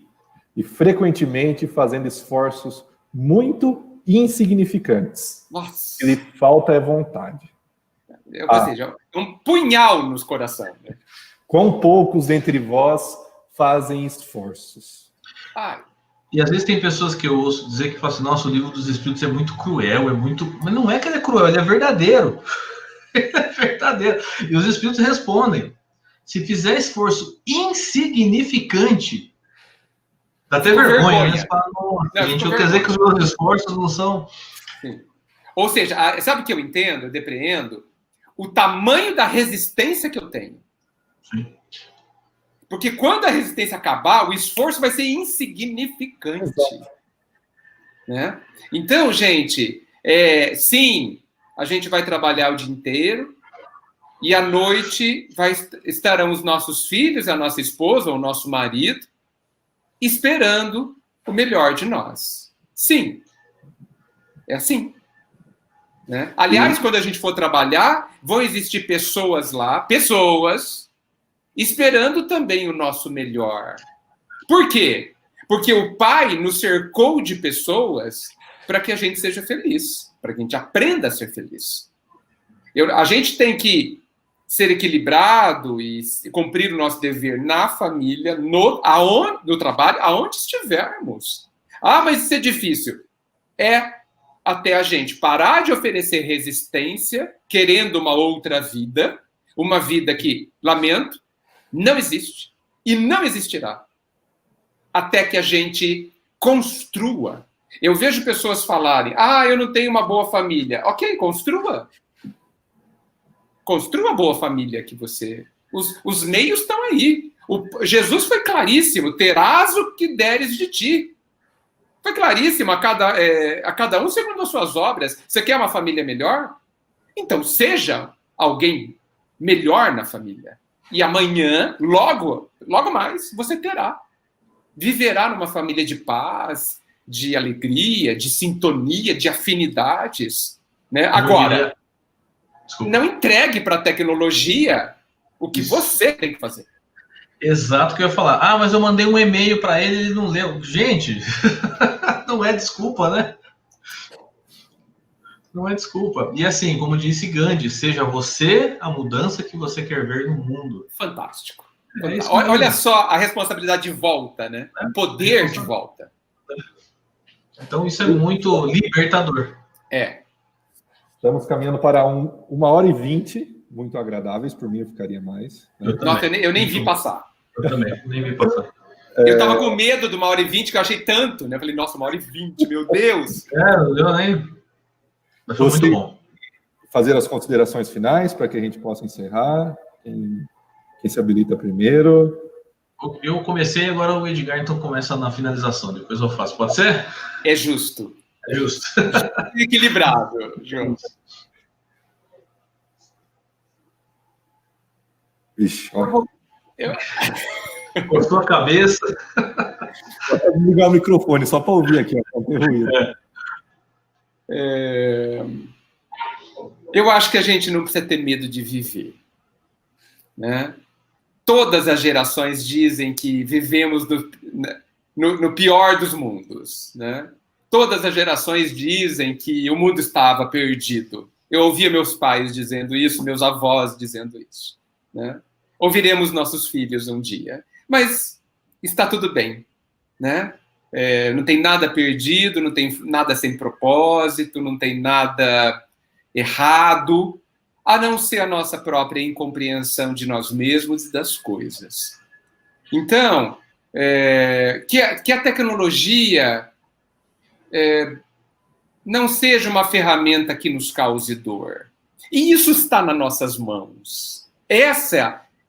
Speaker 1: E frequentemente fazendo esforços muito insignificantes.
Speaker 3: Nossa.
Speaker 1: Ele falta é vontade.
Speaker 3: Ou seja, um punhal nos corações. Né?
Speaker 1: Quão poucos dentre vós fazem esforços.
Speaker 2: E às vezes tem pessoas que eu ouço dizer que falam assim, nossa, o livro dos Espíritos é muito cruel, Mas não é que ele é cruel, ele é verdadeiro. Ele é verdadeiro. E os Espíritos respondem. Se fizer esforço insignificante... Dá até vergonha, né? Gente, eu quero dizer que os meus esforços não são...
Speaker 3: Sim. Ou seja, sabe o que eu entendo, eu depreendo? O tamanho da resistência que eu tenho.
Speaker 2: Sim.
Speaker 3: Porque quando a resistência acabar, o esforço vai ser insignificante. Né? Então, gente, sim, a gente vai trabalhar o dia inteiro e à noite estarão os nossos filhos, a nossa esposa ou o nosso marido esperando o melhor de nós. Sim, é assim. Né? Aliás, quando a gente for trabalhar, vão existir pessoas lá, pessoas, esperando também o nosso melhor. Por quê? Porque o Pai nos cercou de pessoas para que a gente seja feliz, para que a gente aprenda a ser feliz. A gente tem que ser equilibrado e cumprir o nosso dever na família, no trabalho, aonde estivermos. Ah, mas isso é difícil. Até a gente parar de oferecer resistência, querendo uma outra vida, uma vida que, lamento, não existe e não existirá, até que a gente construa. Eu vejo pessoas falarem, eu não tenho uma boa família. Ok, construa. Construa a boa família que você... Os meios estão aí. Jesus foi claríssimo, terás o que deres de ti. Foi claríssimo, a cada um segundo as suas obras. Você quer uma família melhor? Então, seja alguém melhor na família. E amanhã, logo mais, você viverá numa família de paz, de alegria, de sintonia, de afinidades. Né? Agora, não entregue para a tecnologia o que você tem que fazer.
Speaker 2: Exato o que eu ia falar. Mas eu mandei um e-mail para ele não leu. Gente, não é desculpa, né? Não é desculpa. E assim, como disse Gandhi, seja você a mudança que você quer ver no mundo.
Speaker 3: Fantástico. Olha só a responsabilidade de volta, né? O poder de volta.
Speaker 2: Então isso é muito libertador.
Speaker 1: Estamos caminhando para 1h20, muito agradáveis, por mim eu ficaria mais. Né?
Speaker 3: Nossa, eu nem vi passar.
Speaker 2: Eu também, nem vi passar.
Speaker 3: Eu tava com medo de 1h20, que eu achei tanto, né? Eu falei, nossa, 1h20, meu Deus!
Speaker 2: Não deu nem... Mas foi muito bom.
Speaker 1: Fazer as considerações finais para que a gente possa encerrar. Quem se habilita primeiro?
Speaker 2: Eu comecei, agora o Edgar então começa na finalização, depois eu faço. Pode ser?
Speaker 3: É justo.
Speaker 2: É justo.
Speaker 3: Equilibrado, justo.
Speaker 1: Vixe, ó.
Speaker 2: Cortou a cabeça.
Speaker 1: Vou desligar o microfone só para ouvir aqui, ó, tem ruído.
Speaker 3: Eu acho que a gente não precisa ter medo de viver. Né? Todas as gerações dizem que vivemos no pior dos mundos. Né? Todas as gerações dizem que o mundo estava perdido. Eu ouvia meus pais dizendo isso, meus avós dizendo isso. Né? Ouviremos nossos filhos um dia. Mas está tudo bem. Né? Não tem nada perdido, não tem nada sem propósito, não tem nada errado, a não ser a nossa própria incompreensão de nós mesmos e das coisas. Então, que a tecnologia não seja uma ferramenta que nos cause dor. E isso está nas nossas mãos.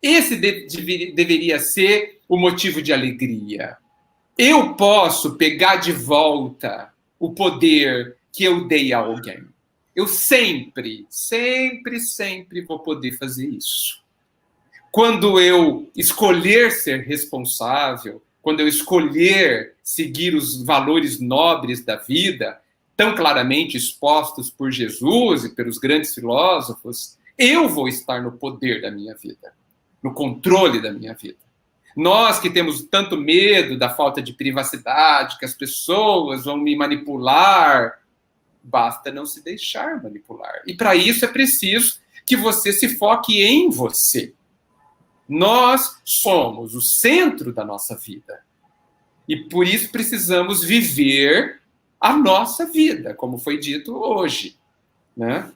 Speaker 3: Esse deveria ser o motivo de alegria. Eu posso pegar de volta o poder que eu dei a alguém. Eu sempre vou poder fazer isso. Quando eu escolher ser responsável, quando eu escolher seguir os valores nobres da vida, tão claramente expostos por Jesus e pelos grandes filósofos, eu vou estar no poder da minha vida, no controle da minha vida. Nós que temos tanto medo da falta de privacidade, que as pessoas vão me manipular, basta não se deixar manipular. E para isso é preciso que você se foque em você. Nós somos o centro da nossa vida. E por isso precisamos viver a nossa vida, como foi dito hoje. Né?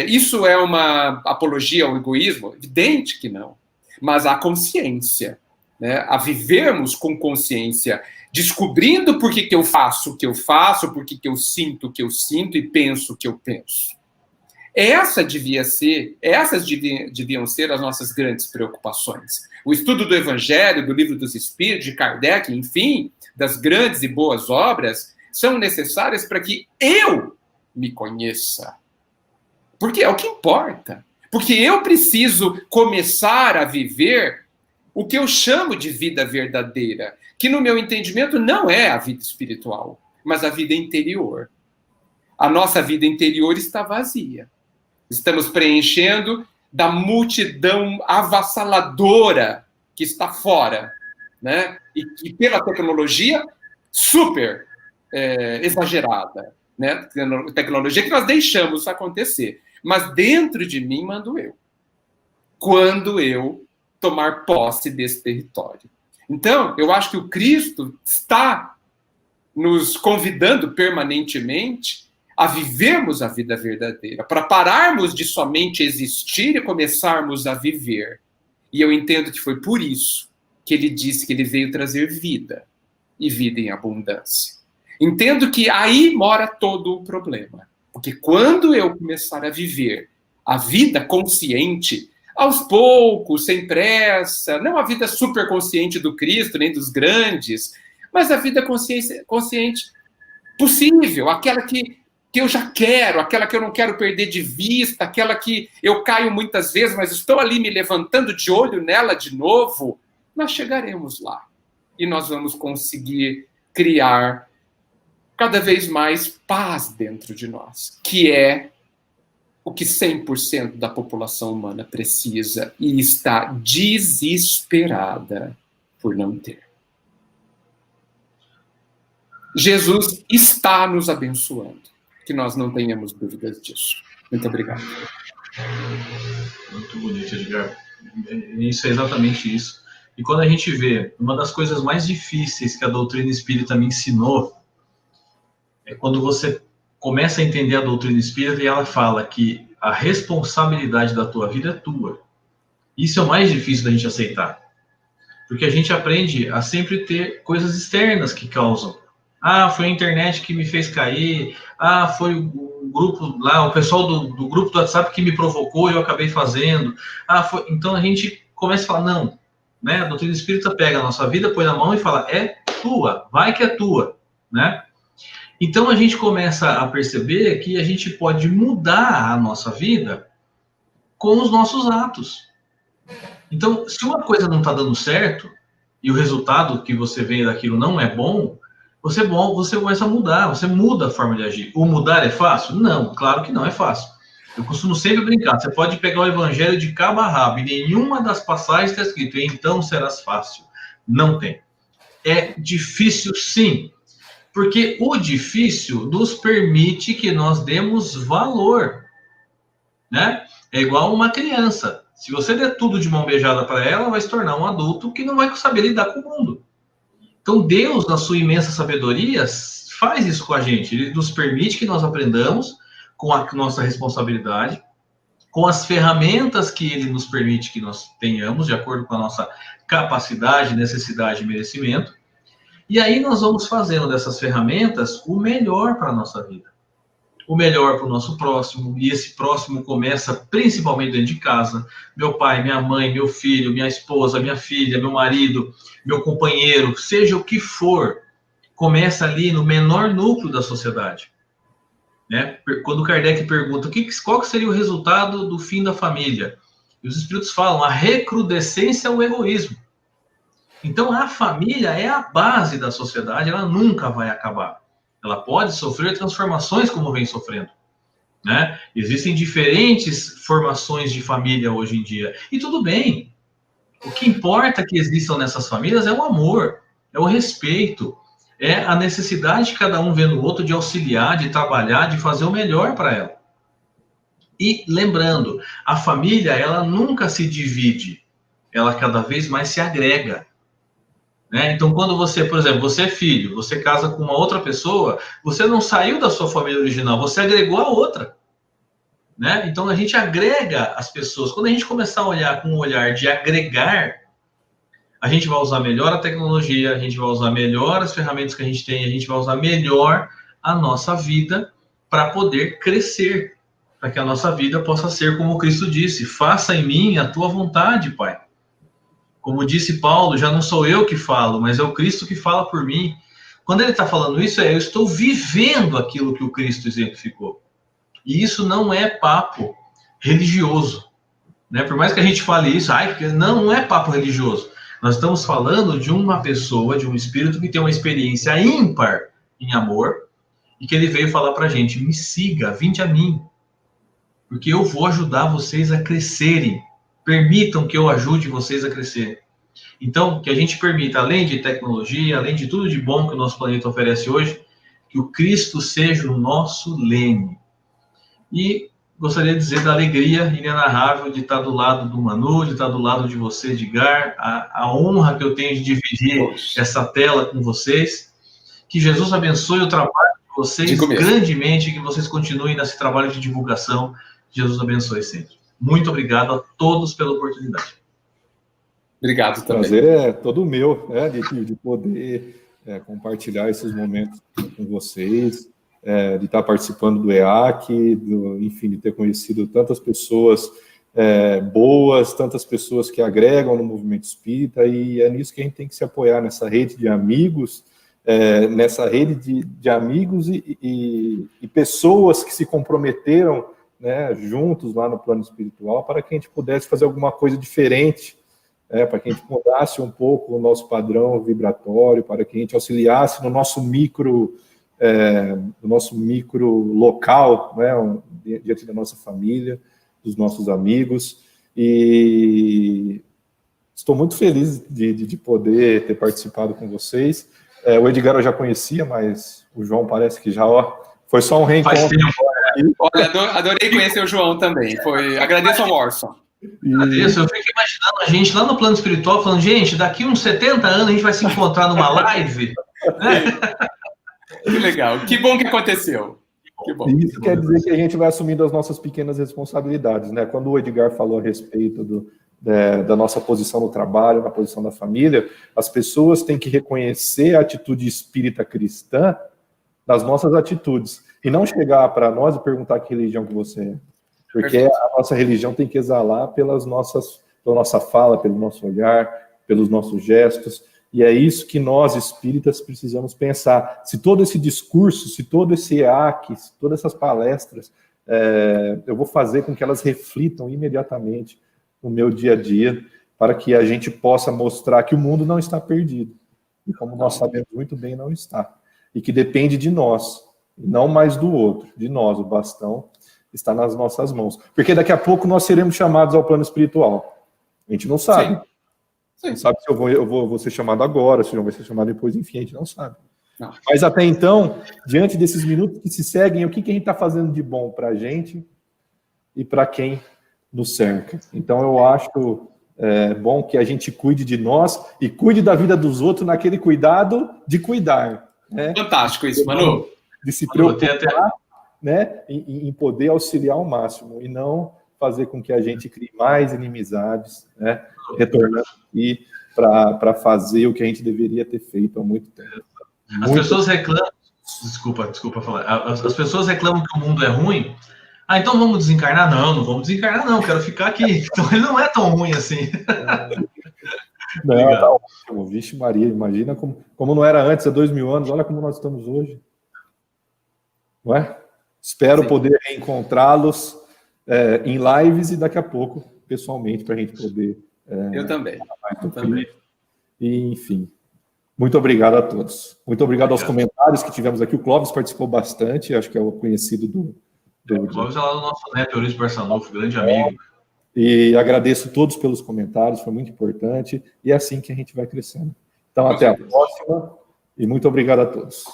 Speaker 3: Isso é uma apologia ao egoísmo? Evidente que não. Mas a consciência, né? A vivermos com consciência, descobrindo por que eu faço o que eu faço, por que eu sinto o que eu sinto e penso o que eu penso. essas deviam ser as nossas grandes preocupações. O estudo do Evangelho, do Livro dos Espíritos, de Kardec, enfim, das grandes e boas obras, são necessárias para que eu me conheça. Porque é o que importa. Porque eu preciso começar a viver o que eu chamo de vida verdadeira, que no meu entendimento não é a vida espiritual, mas a vida interior. A nossa vida interior está vazia. Estamos preenchendo da multidão avassaladora que está fora, né? E que pela tecnologia super exagerada, né? Tecnologia que nós deixamos acontecer. Mas dentro de mim mando eu. Quando eu tomar posse desse território. Então, eu acho que o Cristo está nos convidando permanentemente a vivermos a vida verdadeira, para pararmos de somente existir e começarmos a viver. E eu entendo que foi por isso que ele disse que ele veio trazer vida, e vida em abundância. Entendo que aí mora todo o problema. Porque quando eu começar a viver a vida consciente, aos poucos, sem pressa, não a vida super consciente do Cristo, nem dos grandes, mas a vida consciente possível, aquela que eu já quero, aquela que eu não quero perder de vista, aquela que eu caio muitas vezes, mas estou ali me levantando de olho nela de novo, nós chegaremos lá. E nós vamos conseguir criar cada vez mais paz dentro de nós, que é o que 100% da população humana precisa e está desesperada por não ter. Jesus está nos abençoando, que nós não tenhamos dúvidas disso. Muito obrigado.
Speaker 2: Muito bonito, Edgar. Isso é exatamente isso. E quando a gente vê, uma das coisas mais difíceis que a doutrina espírita me ensinou é quando você começa a entender a doutrina espírita e ela fala que a responsabilidade da tua vida é tua. Isso é o mais difícil da gente aceitar. Porque a gente aprende a sempre ter coisas externas que causam. Ah, foi a internet que me fez cair. Ah, foi o grupo lá, o pessoal do grupo do WhatsApp que me provocou e eu acabei fazendo. Ah, foi... Então a gente começa a falar, não. Né? A doutrina espírita pega a nossa vida, põe na mão e fala, é tua, vai que é tua. Né? Então a gente começa a perceber que a gente pode mudar a nossa vida com os nossos atos. Então, se uma coisa não está dando certo e o resultado que você vê daquilo não é bom, você começa a mudar, você muda a forma de agir. O mudar é fácil? Não, claro que não é fácil. Eu costumo sempre brincar, você pode pegar o evangelho de cabo a rabo, e nenhuma das passagens está escrito, então serás fácil. Não tem. É difícil sim, porque o difícil nos permite que nós demos valor, né? É igual uma criança. Se você der tudo de mão beijada para ela, vai se tornar um adulto que não vai saber lidar com o mundo. Então Deus, na sua imensa sabedoria, faz isso com a gente. Ele nos permite que nós aprendamos com a nossa responsabilidade, com as ferramentas que ele nos permite que nós tenhamos, de acordo com a nossa capacidade, necessidade e merecimento. E aí nós vamos fazendo dessas ferramentas o melhor para a nossa vida. O melhor para o nosso próximo, e esse próximo começa principalmente dentro de casa. Meu pai, minha mãe, meu filho, minha esposa, minha filha, meu marido, meu companheiro, seja o que for, começa ali no menor núcleo da sociedade. Né? Quando Kardec pergunta qual que seria o resultado do fim da família, e os espíritos falam, a recrudescência ao egoísmo. Então a família é a base da sociedade, ela nunca vai acabar. Ela pode sofrer transformações como vem sofrendo. Né? Existem diferentes formações de família hoje em dia. E tudo bem. O que importa que existam nessas famílias é o amor, é o respeito, é a necessidade de cada um ver no outro de auxiliar, de trabalhar, de fazer o melhor para ela. E lembrando, a família, ela nunca se divide, ela cada vez mais se agrega. Né? Então, quando você, por exemplo, você é filho, você casa com uma outra pessoa, você não saiu da sua família original, você agregou a outra. Né? Então, a gente agrega as pessoas. Quando a gente começar a olhar com um olhar de agregar, a gente vai usar melhor a tecnologia, a gente vai usar melhor as ferramentas que a gente tem, a gente vai usar melhor a nossa vida para poder crescer. para que a nossa vida possa ser como Cristo disse: faça em mim a tua vontade, Pai. Como disse Paulo, já não sou eu que falo, mas é o Cristo que fala por mim. Quando ele está falando isso, eu estou vivendo aquilo que o Cristo exemplificou. E isso não é papo religioso, né? Por mais que a gente fale isso, não é papo religioso. Nós estamos falando de uma pessoa, de um espírito que tem uma experiência ímpar em amor, e que ele veio falar para a gente: me siga, vinde a mim, porque eu vou ajudar vocês a crescerem. Permitam que eu ajude vocês a crescer. Então, que a gente permita, além de tecnologia, além de tudo de bom que o nosso planeta oferece hoje, que o Cristo seja o nosso leme. E gostaria de dizer da alegria inenarrável de estar do lado do Manu, de estar do lado de você, Edgar, a honra que eu tenho de dividir essa tela com vocês. Que Jesus abençoe o trabalho de vocês grandemente, que vocês continuem nesse trabalho de divulgação. Jesus abençoe sempre. Muito obrigado a todos pela oportunidade.
Speaker 3: Obrigado também.
Speaker 1: O prazer é todo meu, né, de poder compartilhar esses momentos com vocês, de estar participando do EAC, enfim, de ter conhecido tantas pessoas boas, tantas pessoas que agregam no movimento espírita, e é nisso que a gente tem que se apoiar, nessa rede de amigos, nessa rede de amigos e pessoas que se comprometeram, né, juntos lá no plano espiritual, para que a gente pudesse fazer alguma coisa diferente, para que a gente mudasse um pouco o nosso padrão vibratório, para que a gente auxiliasse no nosso micro local, né, diante da nossa família, dos nossos amigos. E estou muito feliz de poder ter participado com vocês. O Edgar eu já conhecia, mas o João parece que já foi só um reencontro.
Speaker 3: Olha, adorei conhecer o João também. Agradeço ao Morrison.
Speaker 2: Agradeço. Eu fico imaginando a gente lá no plano espiritual falando: gente, daqui uns 70 anos a gente vai se encontrar numa live.
Speaker 3: Que legal. Que bom que aconteceu. Que bom.
Speaker 1: Isso quer dizer que a gente vai assumindo as nossas pequenas responsabilidades, né? Quando o Edgar falou a respeito da nossa posição no trabalho, na posição da família, as pessoas têm que reconhecer a atitude espírita cristã das nossas atitudes, e não chegar para nós e perguntar que religião que você é. Porque a nossa religião tem que exalar pela nossa fala, pelo nosso olhar, pelos nossos gestos, e é isso que nós, espíritas, precisamos pensar. Se todo esse discurso, se todo esse EAC, se todas essas palestras, eu vou fazer com que elas reflitam imediatamente no meu dia a dia, para que a gente possa mostrar que o mundo não está perdido, e como nós sabemos muito bem, não está, e que depende de nós, não mais do outro, de nós. O bastão está nas nossas mãos, porque daqui a pouco nós seremos chamados ao plano espiritual. A gente não sabe. Sim. Não sabe se eu vou ser chamado agora, se eu vou ser chamado depois, enfim, a gente não sabe. Não. Mas até então, diante desses minutos que se seguem, o que a gente está fazendo de bom para a gente e para quem nos cerca? Então eu acho bom que a gente cuide de nós e cuide da vida dos outros naquele cuidado de cuidar. Né?
Speaker 3: Fantástico isso, Manu.
Speaker 1: De se preocupar, né, em poder auxiliar ao máximo, e não fazer com que a gente crie mais inimizades, né, retornando aqui para fazer o que a gente deveria ter feito há muito tempo.
Speaker 2: As pessoas reclamam, desculpa falar, as pessoas reclamam que o mundo é ruim. Então vamos desencarnar? Não vamos desencarnar não, quero ficar aqui. Então ele não é tão ruim assim.
Speaker 1: Não, tá ótimo. Vixe Maria, imagina como não era antes, há 2000 anos, olha como nós estamos hoje. Não é? Espero poder reencontrá-los em lives e daqui a pouco, pessoalmente, para a gente poder...
Speaker 3: Eu também.
Speaker 1: E, enfim, muito obrigado a todos. Muito obrigado aos comentários que tivemos aqui. O Clóvis participou bastante, acho que é o conhecido do
Speaker 2: o Clóvis é lá do nosso neto, Eurício Barçanufo, grande amigo.
Speaker 1: E agradeço a todos pelos comentários, foi muito importante, e é assim que a gente vai crescendo. Então, até a próxima, e muito obrigado a todos.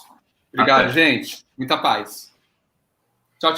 Speaker 3: Obrigado, gente. Muita paz. Tchau, tchau.